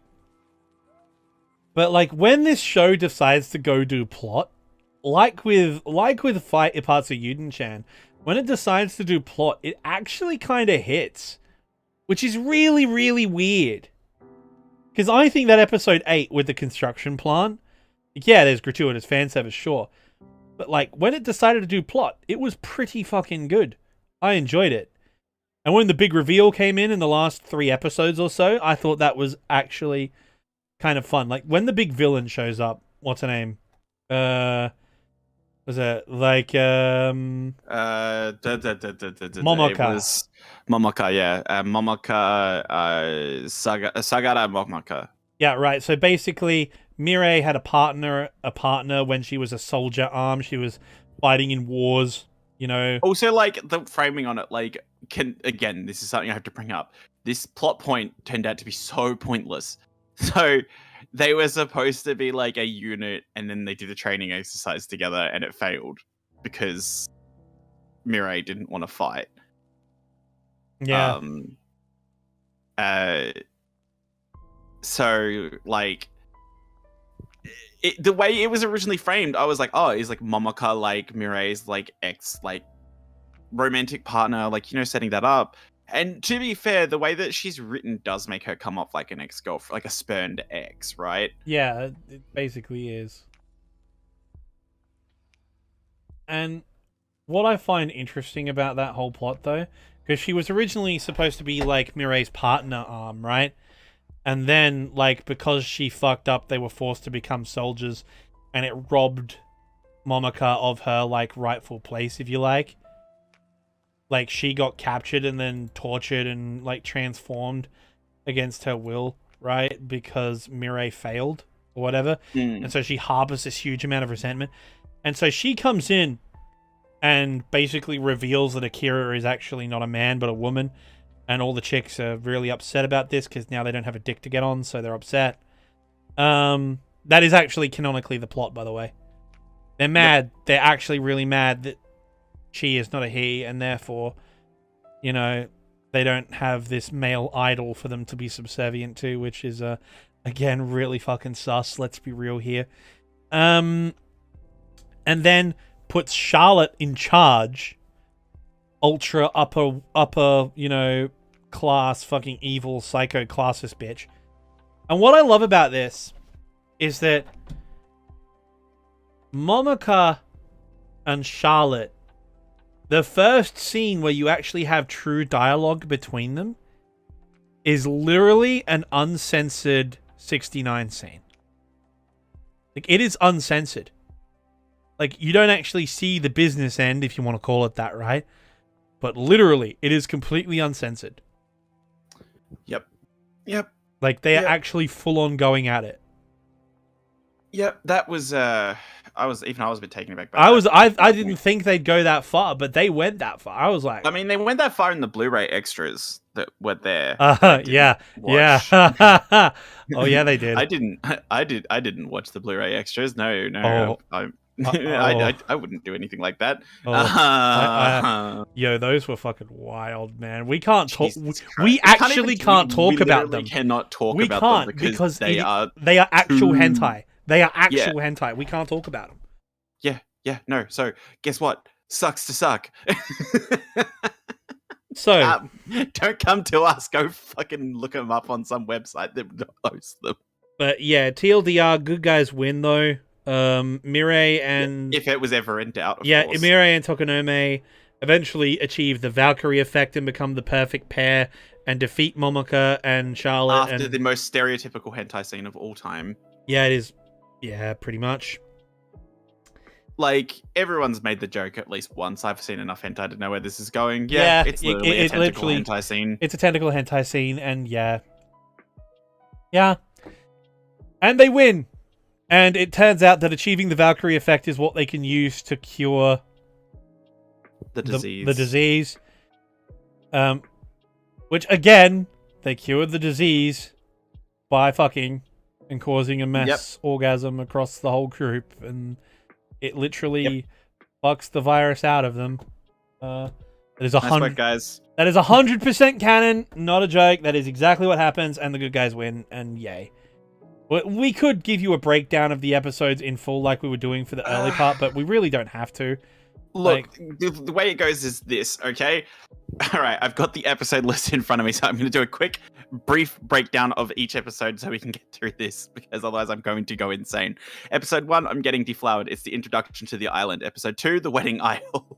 But like when this show decides to go do plot, like with Fight Parts of Yuden-chan, when it decides to do plot, it actually kind of hits, which is really, really weird. Because I think that episode 8 with the construction plant, yeah, there's gratuitous fan service, sure. But like when it decided to do plot, it was pretty fucking good. I enjoyed it. And when the big reveal came in the last 3 episodes or so, I thought that was actually kind of fun. Like when the big villain shows up, what's her name? Was it like Momoka? It was Momoka, yeah. Momoka, Sagara Momoka. Yeah, right. So basically, Mirai had a partner when she was a soldier arm. She was fighting in wars, you know. Also, like the framing on it, like this is something I have to bring up. This plot point turned out to be so pointless. So they were supposed to be like a unit, and then they did a training exercise together, and it failed because Mirai didn't want to fight. Yeah. So like the way it was originally framed, I was like, oh, is like Momoka like Mirai's like ex like romantic partner, like, you know, setting that up. And to be fair, the way that she's written does make her come off like an ex-girlfriend, like a spurned ex, right? Yeah, it basically is. And what I find interesting about that whole plot, though, because she was originally supposed to be, like, Mirai's partner arm, right? And then, like, because she fucked up, they were forced to become soldiers, and it robbed Momoka of her, like, rightful place, if you like. Like, she got captured and then tortured and, like, transformed against her will, right? Because Mirai failed, or whatever. And so she harbors this huge amount of resentment. And so she comes in and basically reveals that Akira is actually not a man, but a woman. And all the chicks are really upset about this, because now they don't have a dick to get on, so they're upset. That is actually canonically the plot, by the way. They're mad. Yep. They're actually really mad that she is not a he, and therefore, you know, they don't have this male idol for them to be subservient to, which is, again, really fucking sus. Let's be real here. And then puts Charlotte in charge. Ultra upper, you know, class fucking evil psycho classist bitch. And what I love about this is that Momoka and Charlotte, the first scene where you actually have true dialogue between them is literally an uncensored 69 scene. Like, it is uncensored. Like, you don't actually see the business end, if you want to call it that, right? But literally, it is completely uncensored. Yep. Like, they are actually full on going at it. Yep, that was I was a bit taken aback by that. I didn't think they'd go that far, but they went that far. I was like, I mean, they went that far in the Blu-ray extras that were there. Yeah. Oh yeah, they did. I didn't watch the Blu-ray extras. No. I wouldn't do anything like that. Yo, those were fucking wild, man. We can't talk. We actually can't talk about them. We cannot talk we about can't them because they are actual hentai. They are actual hentai. We can't talk about them. Yeah. No. So guess what? Sucks to suck. So don't come to us. Go fucking look them up on some website that hosts them. But yeah, TLDR, good guys win though. Mirai and if it was ever in doubt, of course. Mirai and Tokonome eventually achieve the Valkyrie effect and become the perfect pair and defeat Momoka and Charlotte after the most stereotypical hentai scene of all time. Yeah, it is. Yeah, pretty much. Like, everyone's made the joke at least once. I've seen enough hentai to know where this is going. Yeah, it's literally a tentacle hentai scene. It's a tentacle hentai scene, and yeah. And they win. And it turns out that achieving the Valkyrie effect is what they can use to cure the disease. The disease. Which, again, they cured the disease by fucking and causing a mass orgasm across the whole group. And it literally fucks the virus out of them. That is 100, guys. That is 100% canon, not a joke. That is exactly what happens, and the good guys win, and yay. We could give you a breakdown of the episodes in full like we were doing for the early part, but we really don't have to. Look, the way it goes is this, okay? All right, I've got the episode list in front of me, so I'm going to do a quick, brief breakdown of each episode so we can get through this, because otherwise I'm going to go insane. Episode 1, I'm getting deflowered. It's the introduction to the island. Episode 2, the wedding aisle.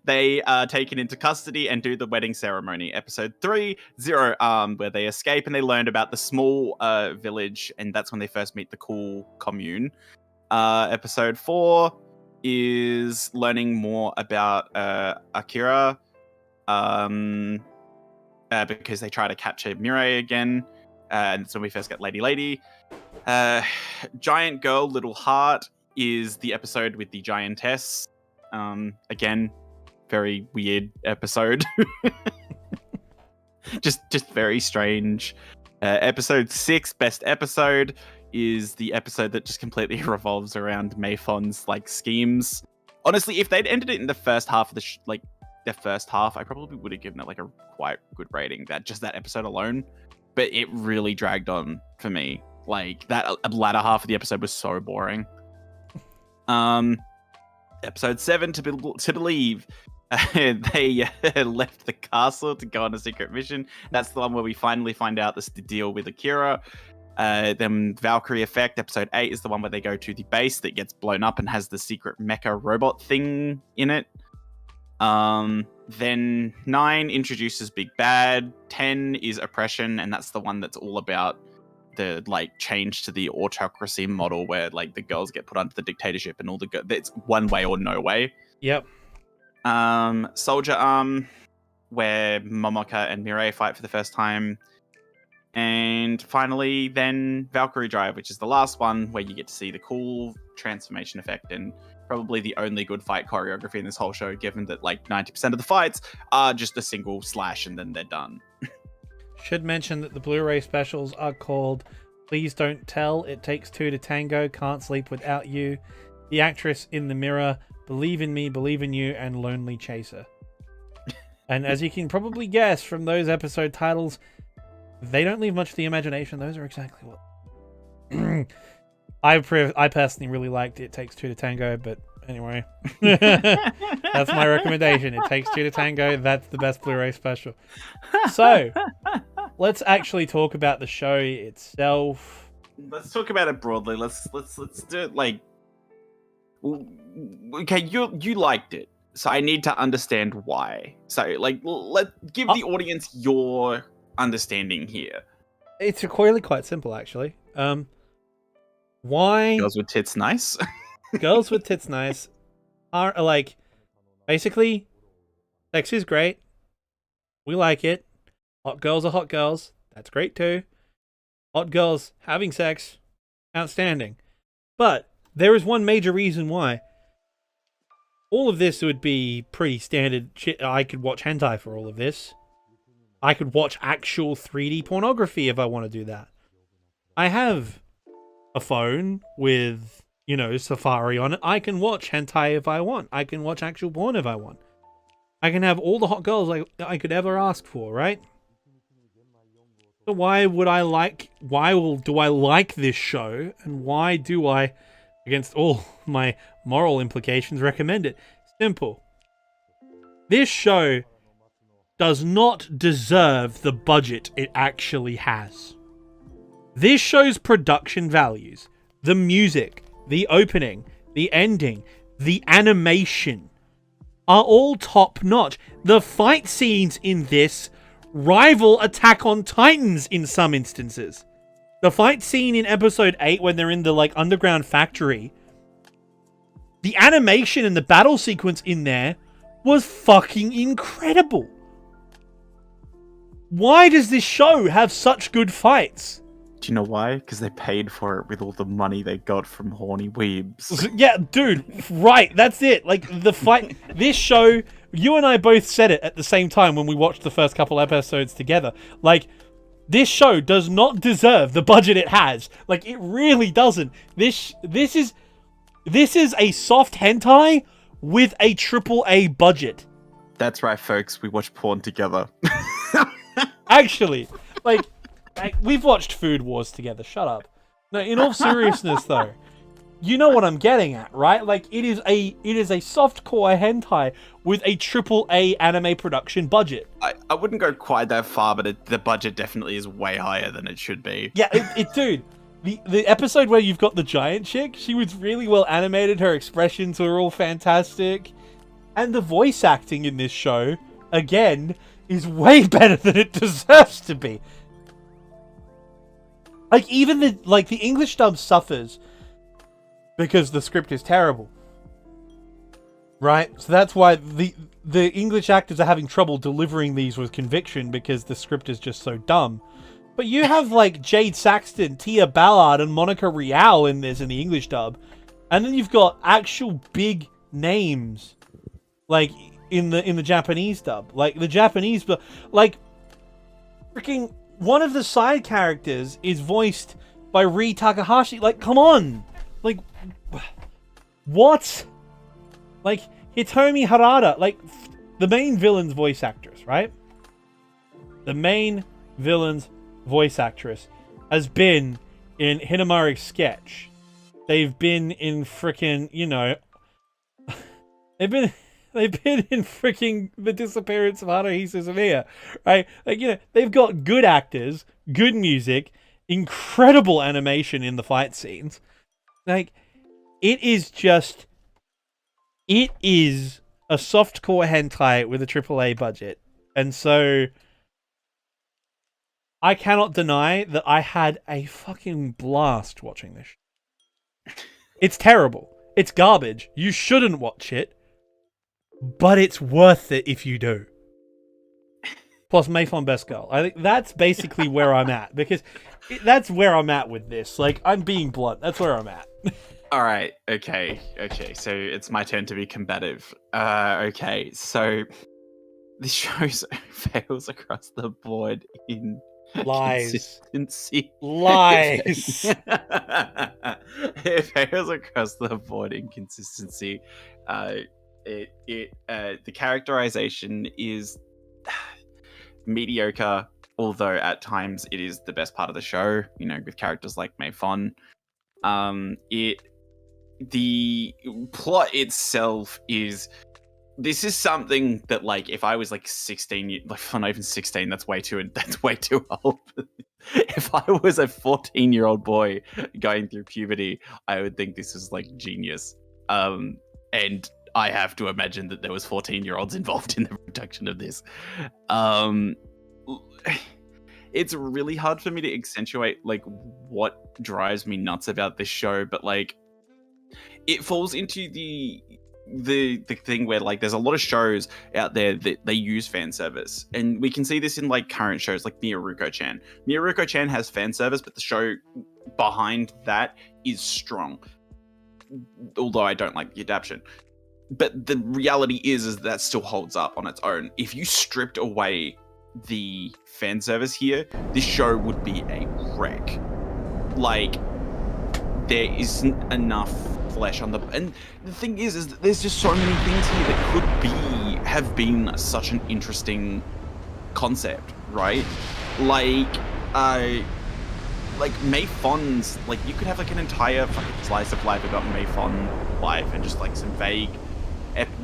They are taken into custody and do the wedding ceremony. Episode 3, Zero Arm, where they escape and they learned about the small village, and that's when they first meet the cool commune. Episode 4 is learning more about Akira, because they try to capture Mirai again, and so we first get Lady. Giant Girl, Little Heart is the episode with the giantess. Again, very weird episode. just very strange. Episode 6, best episode, is the episode that just completely revolves around Mei-Fong's like schemes. Honestly, if they'd ended it in the first half of the first half, I probably would have given it like a quite good rating. That episode alone, but it really dragged on for me. Like that latter half of the episode was so boring. Episode 7, to believe, They left the castle to go on a secret mission. That's the one where we finally find out this the deal with Akira. Then Valkyrie Effect, episode 8, is the one where they go to the base that gets blown up and has the secret mecha robot thing in it. Then 9 introduces Big Bad. 10 is Oppression, and that's the one that's all about the like change to the autocracy model where like the girls get put under the dictatorship and all the it's one way or no way. Yep. Soldier Arm, where Momoka and Mirai fight for the first time. And finally, then Valkyrie Drive, which is the last one where you get to see the cool transformation effect and probably the only good fight choreography in this whole show, given that like 90% of the fights are just a single slash and then they're done. Should mention that the Blu-ray specials are called Please Don't Tell, It Takes Two to Tango, Can't Sleep Without You, The Actress in the Mirror, Believe in Me, Believe in You, and Lonely Chaser. And as you can probably guess from those episode titles, they don't leave much to the imagination. Those are exactly what... I personally really liked It Takes Two to Tango, but anyway. That's my recommendation. It Takes Two to Tango. That's the best Blu-ray special. So, let's actually talk about the show itself. Let's talk about it broadly. Let's do it like... Okay, you liked it, so I need to understand give the audience your understanding here. It's really quite simple, actually. Why Girls with Tits Nice? Girls with Tits Nice are like, basically, sex is great. We like it. Hot girls are hot girls. That's great too. Hot girls having sex, outstanding. But there is one major reason why. All of this would be pretty standard shit. I could watch hentai for all of this. I could watch actual 3D pornography if I want to do that. I have a phone with, Safari on it. I can watch hentai if I want. I can watch actual porn if I want. I can have all the hot girls I could ever ask for, right? So why do I like this show, and why do I, against all my moral implications, recommend it? Simple. This show does not deserve the budget it actually has. This show's production values, the music, the opening, the ending, the animation are all top notch. The fight scenes in this rival Attack on Titans in some instances. The fight scene in episode 8 when they're in the underground factory, the animation and the battle sequence in there was fucking incredible. Why does this show have such good fights? Do you know why? Because they paid for it with all the money they got from horny weebs. Yeah, dude, right, that's it. The fight... This show, you and I both said it at the same time when we watched the first couple episodes together. This show does not deserve the budget it has. It really doesn't. This is a soft hentai with a AAA budget. That's right, folks. We watch porn together. Actually, we've watched Food Wars together. Shut up. No, in all seriousness, though, you know what I'm getting at, right? It is a softcore hentai with a AAA anime production budget. I wouldn't go quite that far, but the budget definitely is way higher than it should be. Yeah, dude. The episode where you've got the giant chick, she was really well animated. Her expressions were all fantastic, and the voice acting in this show, again, is way better than it deserves to be. Even the English dub suffers because the script is terrible. Right? So that's why the English actors are having trouble delivering these with conviction because the script is just so dumb. But you have Jade Saxton, Tia Ballard, and Monica Rial in this in the English dub. And then you've got actual big names in the Japanese dub. The Japanese freaking one of the side characters is voiced by Rie Takahashi. Come on. What? Hitomi Harada, the main villain's voice actress, right? The main villain's voice actress has been in Hinamari's Sketch. They've been in frickin', They've been in freaking The Disappearance of Haruhi Suzumiya, right? Like, they've got good actors, good music, incredible animation in the fight scenes. Like, it is a softcore hentai with a AAA budget. And so I cannot deny that I had a fucking blast watching this. It's terrible. It's garbage. You shouldn't watch it. But it's worth it if you do. Plus, Mei-Fong best girl. I think that's basically where I'm at. Because that's where I'm at with this. Like, I'm being blunt. That's where I'm at. All right. Okay. So it's my turn to be combative. Okay. So this show fails across the board in Lies. consistency. Lies. It fails across the board in consistency. The characterization is mediocre, although at times it is the best part of the show, with characters like Mei-Fong. The plot itself this is something that, like, if I was like 16, like not even 16, that's way too old. If I was a 14-year-old boy going through puberty, I would think this is like genius. And I have to imagine that there was 14-year-olds involved in the production of this. It's really hard for me to accentuate like what drives me nuts about this show, but like it falls into the thing where, like, there's a lot of shows out there that they use fan service, and we can see this in like current shows like Miyaruko-chan. Miyaruko-chan has fan service, but the show behind that is strong, although I don't like the adaptation. But the reality is that still holds up on its own. If you stripped away the fan service here, this show would be a wreck. Like, there isn't enough flesh on and the thing is that there's just so many things here that could have been such an interesting concept, right? Like Mei-Fong's, like, you could have like an entire fucking slice of life about Mei-Fong life and just like some vague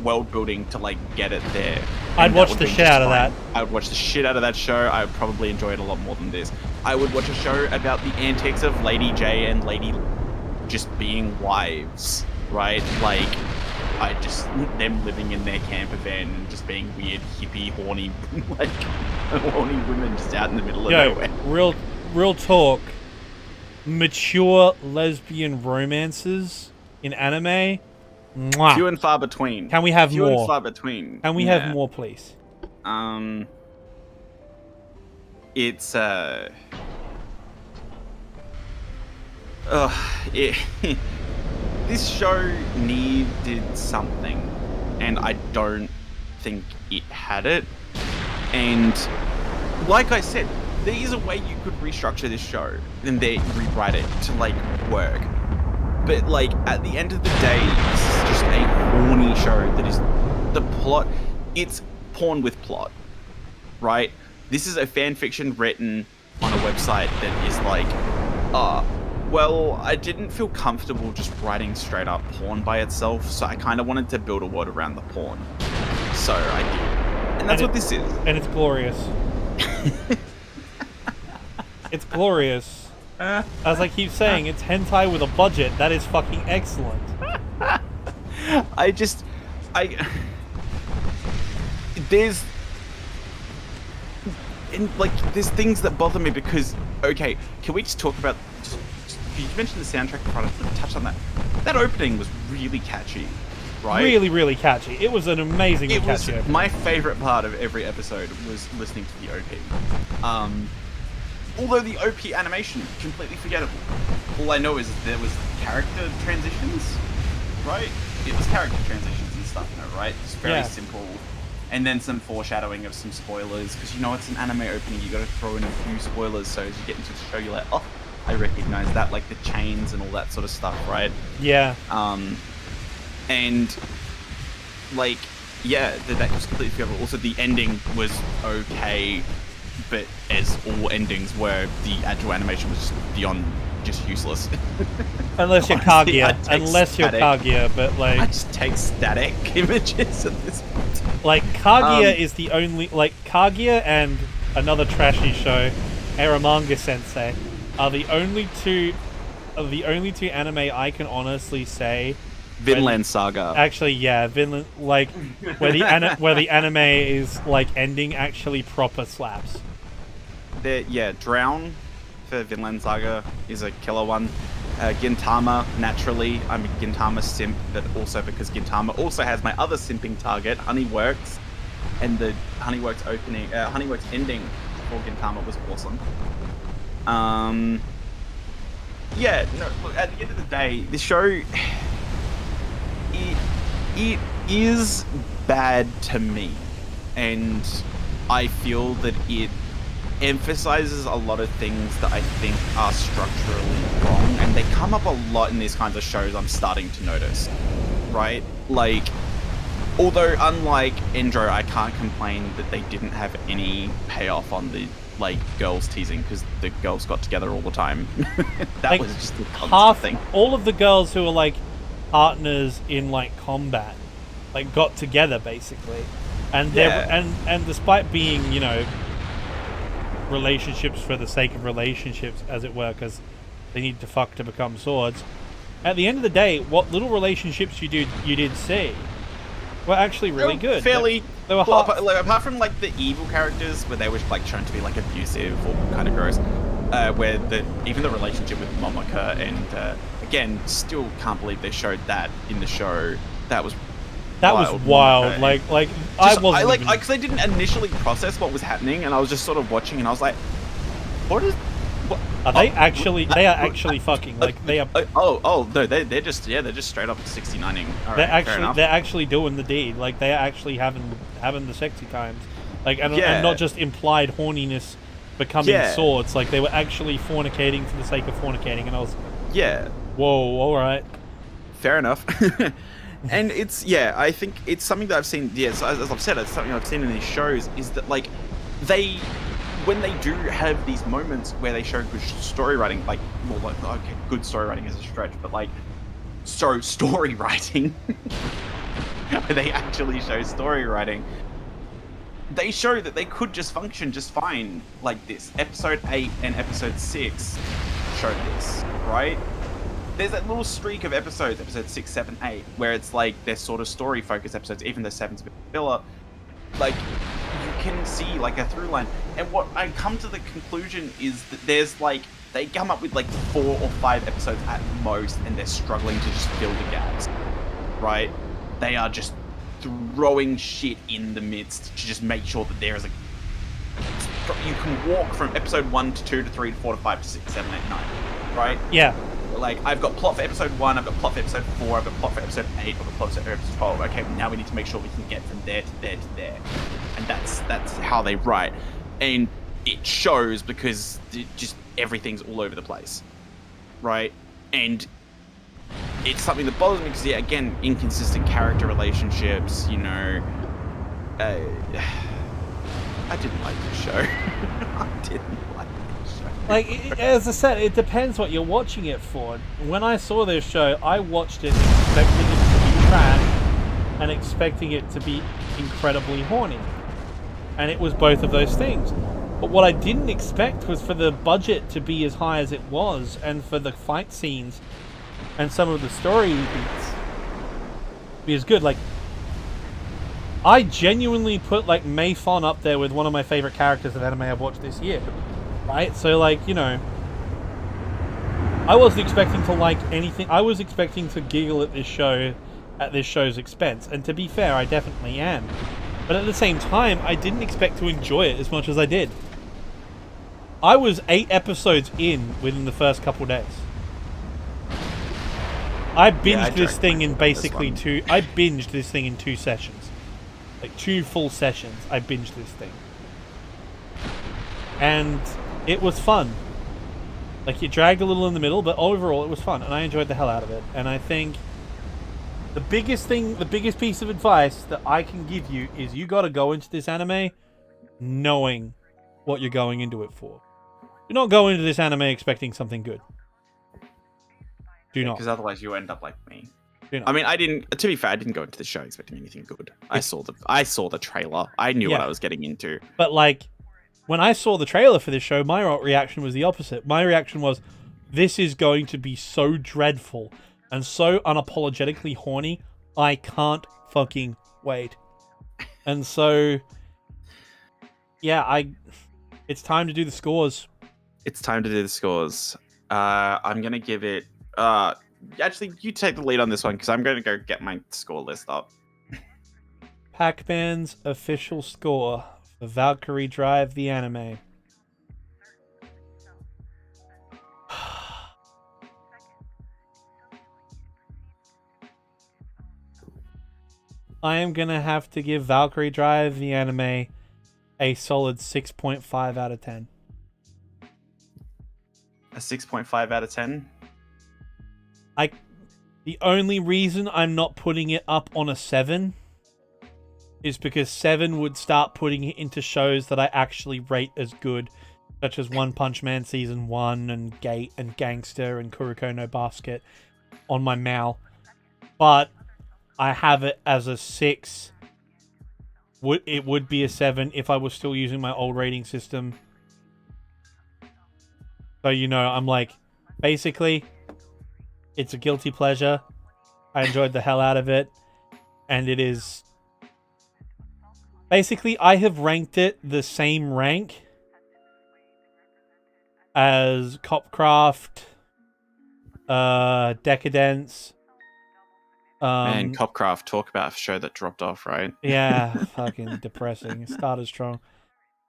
world building to like get it there. I'd watch the shit out of that. I would watch the shit out of that show. I would probably enjoy it a lot more than this. I would watch a show about the antics of Lady J and Lady just being wives, right? Like, them living in their camper van and just being weird, hippie, horny, like, horny women just out in the middle of nowhere. Real talk. Mature lesbian romances in anime. Mwah. Few and far between. Can we have more? Few and far between. Can we have more, please? It's this show needed something, and I don't think it had it. And like I said, there is a way you could restructure this show and then rewrite it to like work. But like at the end of the day, this is just a horny show that is the plot. It's porn with plot, right? This is a fan fiction written on a website that is like, well, I didn't feel comfortable just writing straight up porn by itself, so I kind of wanted to build a world around the porn. So I did. And that's what this is. And it's glorious. It's glorious. As I keep saying, it's hentai with a budget. That is fucking excellent. There's things that bother me because, okay, can we just talk about, you mentioned the soundtrack before, I just touch on that. That opening was really catchy, right? Really, really catchy. It was an amazingly catchy opening. My favourite part of every episode was listening to the OP. Although the OP animation, completely forgettable. All I know is there was character transitions, right? It was character transitions and stuff, right? It's very simple. And then some foreshadowing of some spoilers, because it's an anime opening, you gotta throw in a few spoilers, so as you get into the show, you're like, oh, I recognize that, like the chains and all that sort of stuff, right? Yeah. And, like, yeah, that was completely forgettable. Also, the ending was okay. but as all endings were, the actual animation was just useless. Unless you're Honestly, Kaguya, but like I just take static images at this point. Like Kaguya is the only Kaguya and another trashy show, Eromanga Sensei, are the only two anime I can honestly say. Vinland Saga. Actually, yeah, Vinland, like where the anime is like ending actually proper slaps. Drown for Vinland Saga is a killer one. Gintama, naturally, I'm a Gintama simp, but also because Gintama also has my other simping target, Honeyworks, and the Honeyworks ending for Gintama was awesome. Look, at the end of the day, the show, it is bad to me, and I feel that it emphasizes a lot of things that I think are structurally wrong, and they come up a lot in these kinds of shows. I'm starting to notice, right? Like, although unlike Endro, I can't complain that they didn't have any payoff on the like girls teasing, because the girls got together all the time. That like, was just a constant thing. All of the girls who were like partners in like combat like got together basically, and and despite being, you know, relationships for the sake of relationships, as it were, because they need to fuck to become swords. At the end of the day, what little relationships you did see were actually really good. Fairly. They were apart from like the evil characters, where they were like shown to be like abusive or kind of gross, where even the relationship with Momoka and again, still can't believe they showed that in the show. That was wild. Like I wasn't because I didn't initially process what was happening, and I was just sort of watching, and I was like, "What is? What are they actually? They are actually fucking like they are." No, they're just straight up 69ing. They're actually doing the deed. Like they are actually having the sexy times, like and not just implied horniness becoming swords. Like they were actually fornicating for the sake of fornicating, and I was whoa, all right, fair enough. And I think it's something that I've seen, as I've said, it's something I've seen in these shows, is that, like, when they do have these moments where they show good story writing, like, well, like, okay, good story writing is a stretch, but, like, story writing, they actually show story writing, they show that they could just function just fine like this. Episode 8 and Episode 6 showed this, right? There's that little streak of episodes, episode 6, 7, 8, where it's like they're sort of story-focused episodes, even though 7's a bit filler. Like, you can see like a through line. And what I come to the conclusion is that there's like, they come up with like 4 or 5 episodes at most, and they're struggling to just fill the gaps, right? They are just throwing shit in the midst to just make sure that there is you can walk from episode 1 to 2 to 3 to 4 to 5 to 6, 7, 8, 9, right? Yeah. Like, I've got plot for episode 1, I've got plot for episode 4, I've got plot for episode 8, I've got plot for episode 12. Okay, well, now we need to make sure we can get from there to there to there. And that's how they write. And it shows because just everything's all over the place, right? And it's something that bothers me because, again, inconsistent character relationships, you know. I didn't like this show. I didn't like this show. Like, as I said, it depends what you're watching it for. When I saw this show, I watched it expecting it to be trash and expecting it to be incredibly horny. And it was both of those things. But what I didn't expect was for the budget to be as high as it was, and for the fight scenes and some of the story beats be as good. Like, I genuinely put like Mei-Fong up there with one of my favorite characters of anime I've watched this year, right? So, like, you know, I wasn't expecting to like anything. I was expecting to giggle at this show's expense, and to be fair, I definitely am. But at the same time, I didn't expect to enjoy it as much as I did. I was 8 episodes in within the first couple days. I binged this thing in basically I binged this thing in 2 sessions. Like 2 full sessions, I binged this thing. And it was fun. Like, it dragged a little in the middle, but overall it was fun, and I enjoyed the hell out of it. And I think the biggest piece of advice that I can give you is you gotta go into this anime knowing what you're going into it for. Do not go into this anime expecting something good. Do not. Because otherwise you end up like me. Do not. I mean, I didn't. To be fair, I didn't go into the show expecting anything good. I saw the trailer. I knew what I was getting into. But like, when I saw the trailer for this show, my reaction was the opposite. My reaction was, this is going to be so dreadful and so unapologetically horny. I can't fucking wait. And so, yeah, it's time to do the scores. It's time to do the scores. I'm gonna give it. Actually, you take the lead on this one because I'm going to go get my score list up. Pacman's official score for Valkyrie Drive, the anime. I am going to have to give Valkyrie Drive, the anime, a solid 6.5 out of 10. A 6.5 out of 10? The only reason I'm not putting it up on a 7 is because 7 would start putting it into shows that I actually rate as good, such as One Punch Man Season 1 and Gate and Gangster and Kuroko no Basket on my Mal. But I have it as a 6. It would be a 7 if I was still using my old rating system. So, I'm like, basically, it's a guilty pleasure. I enjoyed the hell out of it. And it is... Basically, I have ranked it the same rank as Copcraft, Decadence. Man, Copcraft, talk about a show that dropped off, right? Yeah, fucking depressing. It started strong.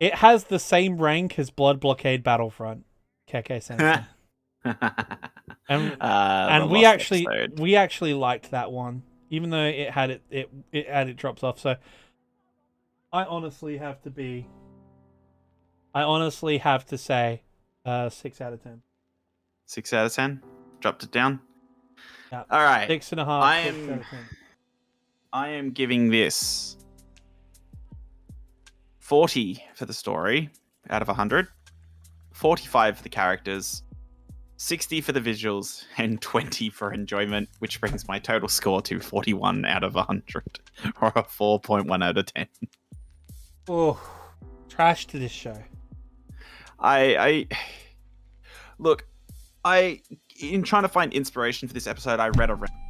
It has the same rank as Blood Blockade Battlefront. Keke Sensei. And we actually liked that one, even though it had it drops off. So I honestly have to say 6 out of 10. 6 out of 10. Dropped it down. Yeah. All right. 6.5. I am giving this 40 for the story out of 100. 45 for the characters, 60 for the visuals, and 20 for enjoyment, which brings my total score to 41 out of 100, or a 4.1 out of 10. Oh, trash to this show. Look, in trying to find inspiration for this episode, I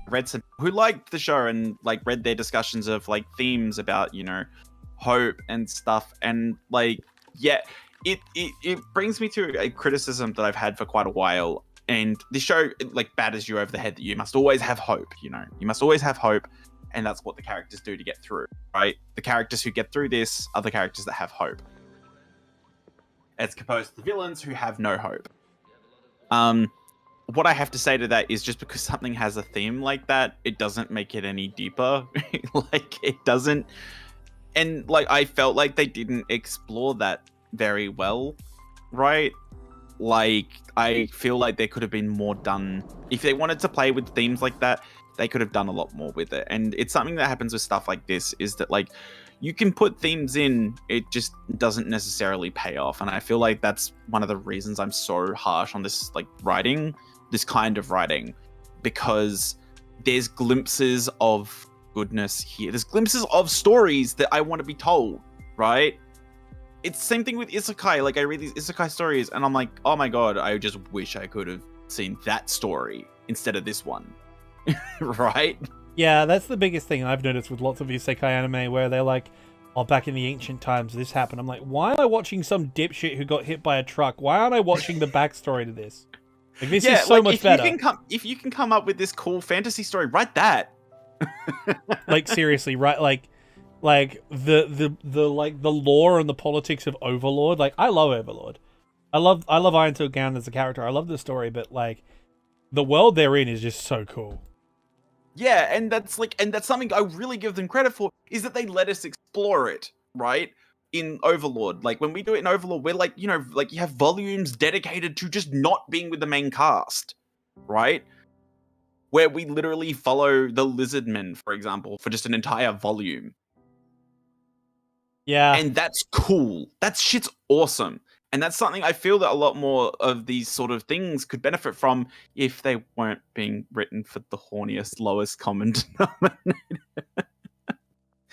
read some who liked the show and like read their discussions of like themes about, hope and stuff, and like, yeah. It brings me to a criticism that I've had for quite a while, and this show like batters you over the head that you must always have hope. You must always have hope, and that's what the characters do to get through. Right? The characters who get through this are the characters that have hope, as opposed to the villains who have no hope. What I have to say to that is just because something has a theme like that, it doesn't make it any deeper. Like it doesn't, and like I felt like they didn't explore that very well, right? Like I feel like there could have been more done. If they wanted to play with themes like that, they could have done a lot more with it. And it's something that happens with stuff like this, is that like you can put themes in, it just doesn't necessarily pay off. And I feel like that's one of the reasons I'm so harsh on this like writing, this kind of writing, because there's glimpses of goodness here. There's glimpses of stories that I want to be told, right? It's the same thing with isekai. Like I read these isekai stories and I'm like, oh my god, I just wish I could have seen that story instead of this one. Right? Yeah, that's the biggest thing I've noticed with lots of isekai anime, where they're like, oh, back in the ancient times this happened. I'm like, why am I watching some dipshit who got hit by a truck? Why aren't I watching the backstory to this? Like, this is so much better. If you can come up with this cool fantasy story, write that. Like seriously, right? Like the lore and the politics of Overlord. Like I love Overlord. I love Iron Tail Gown as a character. I love the story, but like the world they're in is just so cool. Yeah, and that's something I really give them credit for, is that they let us explore it, right? In Overlord. Like when we do it in Overlord, we're like, you have volumes dedicated to just not being with the main cast, right? Where we literally follow the Lizardmen, for example, for just an entire volume. Yeah. And that's cool. That shit's awesome. And that's something I feel that a lot more of these sort of things could benefit from if they weren't being written for the horniest, lowest common denominator.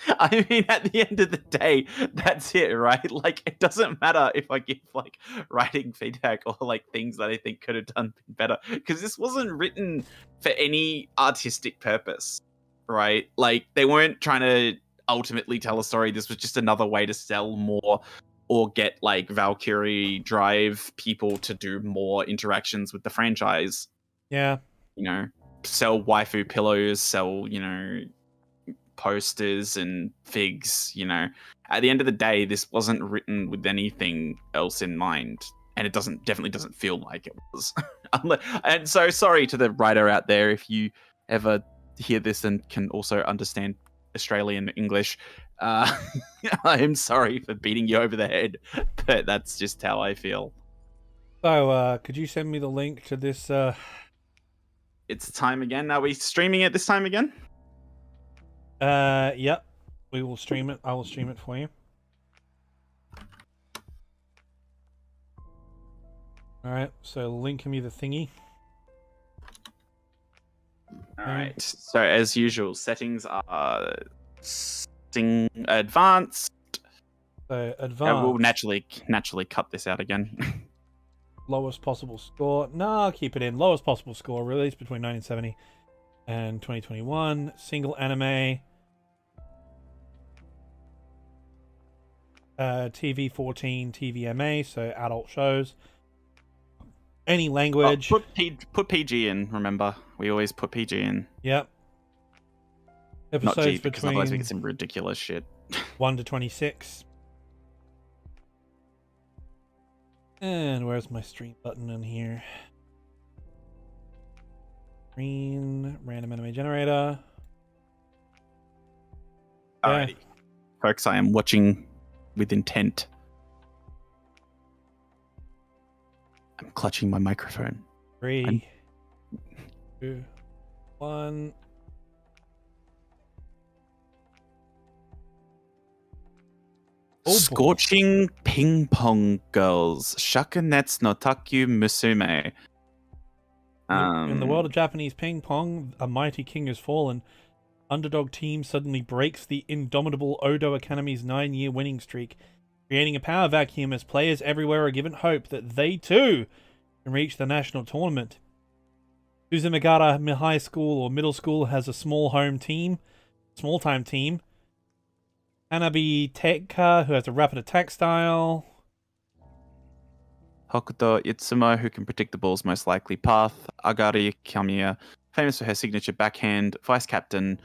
I mean, at the end of the day, that's it, right? Like, it doesn't matter if I give like writing feedback or like things that I think could have done better, because this wasn't written for any artistic purpose, right? Like, they weren't trying to ultimately tell a story. This was just another way to sell more or get like Valkyrie Drive people to do more interactions with the franchise. Yeah. You know, sell waifu pillows, sell, you know, posters and figs. You know, at the end of the day, this wasn't written with anything else in mind, and it definitely doesn't feel like it was. And so sorry to the writer out there if you ever hear this and can also understand Australian English. I am sorry for beating you over the head, but that's just how I feel. So, could you send me the link to this? It's time again. Are we streaming it this time again? Yep. We will stream it. I will stream it for you. Alright, so link me the thingy. Alright, so as usual, settings are advanced. So advanced. We'll naturally cut this out again. Lowest possible score. No, I'll keep it in. Lowest possible score released between 1970 and 2021. Single anime. TV 14, TVMA, so adult shows. Any language. Oh, put PG in, remember. We always put PG in. Yep. Episodes Not G, because between otherwise we get some ridiculous shit. 1 to 26. And where's my stream button in here? Screen, random anime generator. Alrighty. Yeah. Folks, I am watching with intent. I'm clutching my microphone. 3, 2, 1. Oh, Scorching Ping Pong Girls. Shakunetsu no Takyu Musume. In the world of Japanese ping pong, a mighty king has fallen. Underdog team suddenly breaks the indomitable Odo Academy's 9-year winning streak, creating a power vacuum as players everywhere are given hope that they too can reach the national tournament. Suzumagara High School or Middle School has a small-time team. Hanabi Teika, who has a rapid attack style. Hokuto Itsumo, who can predict the ball's most likely path. Agari Kamiya, famous for her signature backhand. Vice captain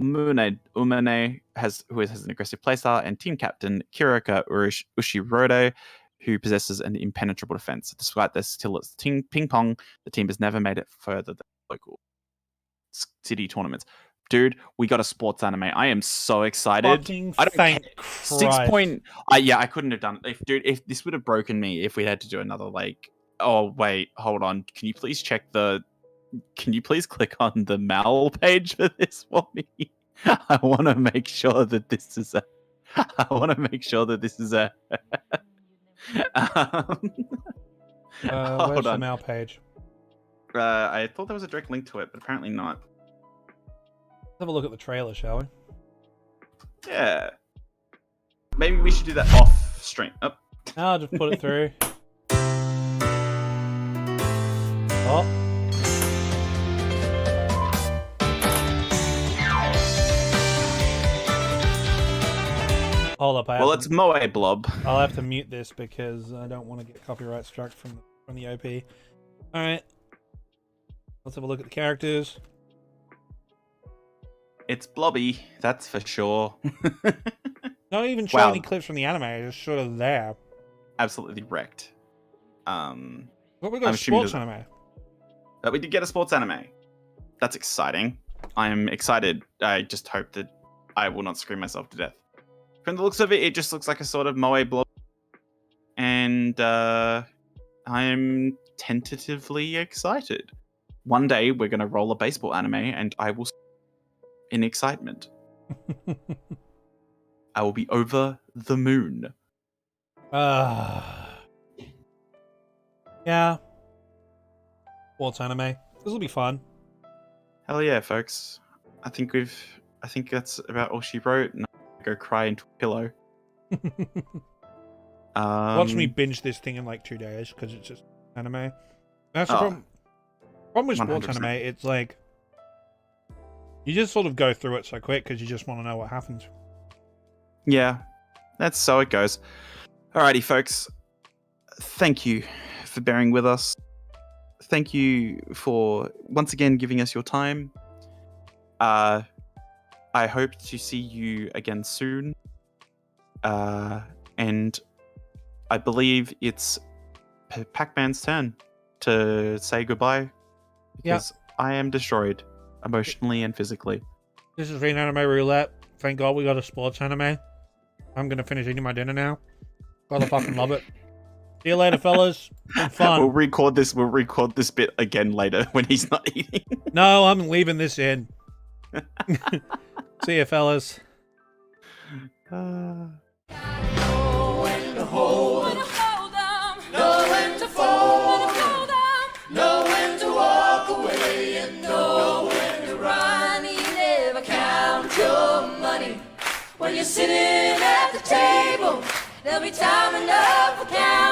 Umane, who has an aggressive playstyle. And team captain Kirika Ushirode, who possesses an impenetrable defense. Despite their skill at ping pong, the team has never made it further than local city tournaments. Dude, we got a sports anime. I am so excited. Fucking I don't thank care. Christ. 6 point. Yeah, I couldn't have done it. If this would have broken me if we had to do another like. Oh wait, hold on. Can you please click on the Mal page for this for me? I want to make sure that this is a. Where's the Mal page? I thought there was a direct link to it, but apparently not. Let's have a look at the trailer, shall we? Yeah. Maybe we should do that off stream. Oh. I'll just put it through. Oh. Hold up. It's Moe Blob. I'll have to mute this because I don't want to get copyright struck from the OP. Alright. Let's have a look at the characters. It's Blobby, that's for sure. Not even showing any clips from the anime, it's just sort of there. Absolutely wrecked. But we got a sports anime. We did get a sports anime. That's exciting. I'm excited. I just hope that I will not scream myself to death. From the looks of it, it just looks like a sort of Moe Blob. And I'm tentatively excited. One day we're going to roll a baseball anime and I will in excitement. I will be over the moon. Yeah. Sports anime. This will be fun. Hell yeah, folks. I think that's about all she wrote, and I'll go cry into a pillow. Watch me binge this thing in like 2 days because it's just anime. That's the problem. Problem with sports 100%. anime, it's like you just sort of go through it so quick because you just want to know what happens. Yeah, that's so it goes. Alrighty, folks. Thank you for bearing with us. Thank you for once again giving us your time. I hope to see you again soon. And I believe it's Pacman's turn to say goodbye because I am destroyed emotionally and physically. This is Anime Roulette. Thank God we got a sports anime. I'm gonna finish eating my dinner now. Gotta fucking love it. See you later, fellas. Been fun. We'll record this bit again later when he's not eating. No, I'm leaving this in. See you, fellas. Know when to hold 'em, know when to fold 'em, know when to walk away, and know when to run. You never count your money when you're sitting at the table. There'll be time enough for counting.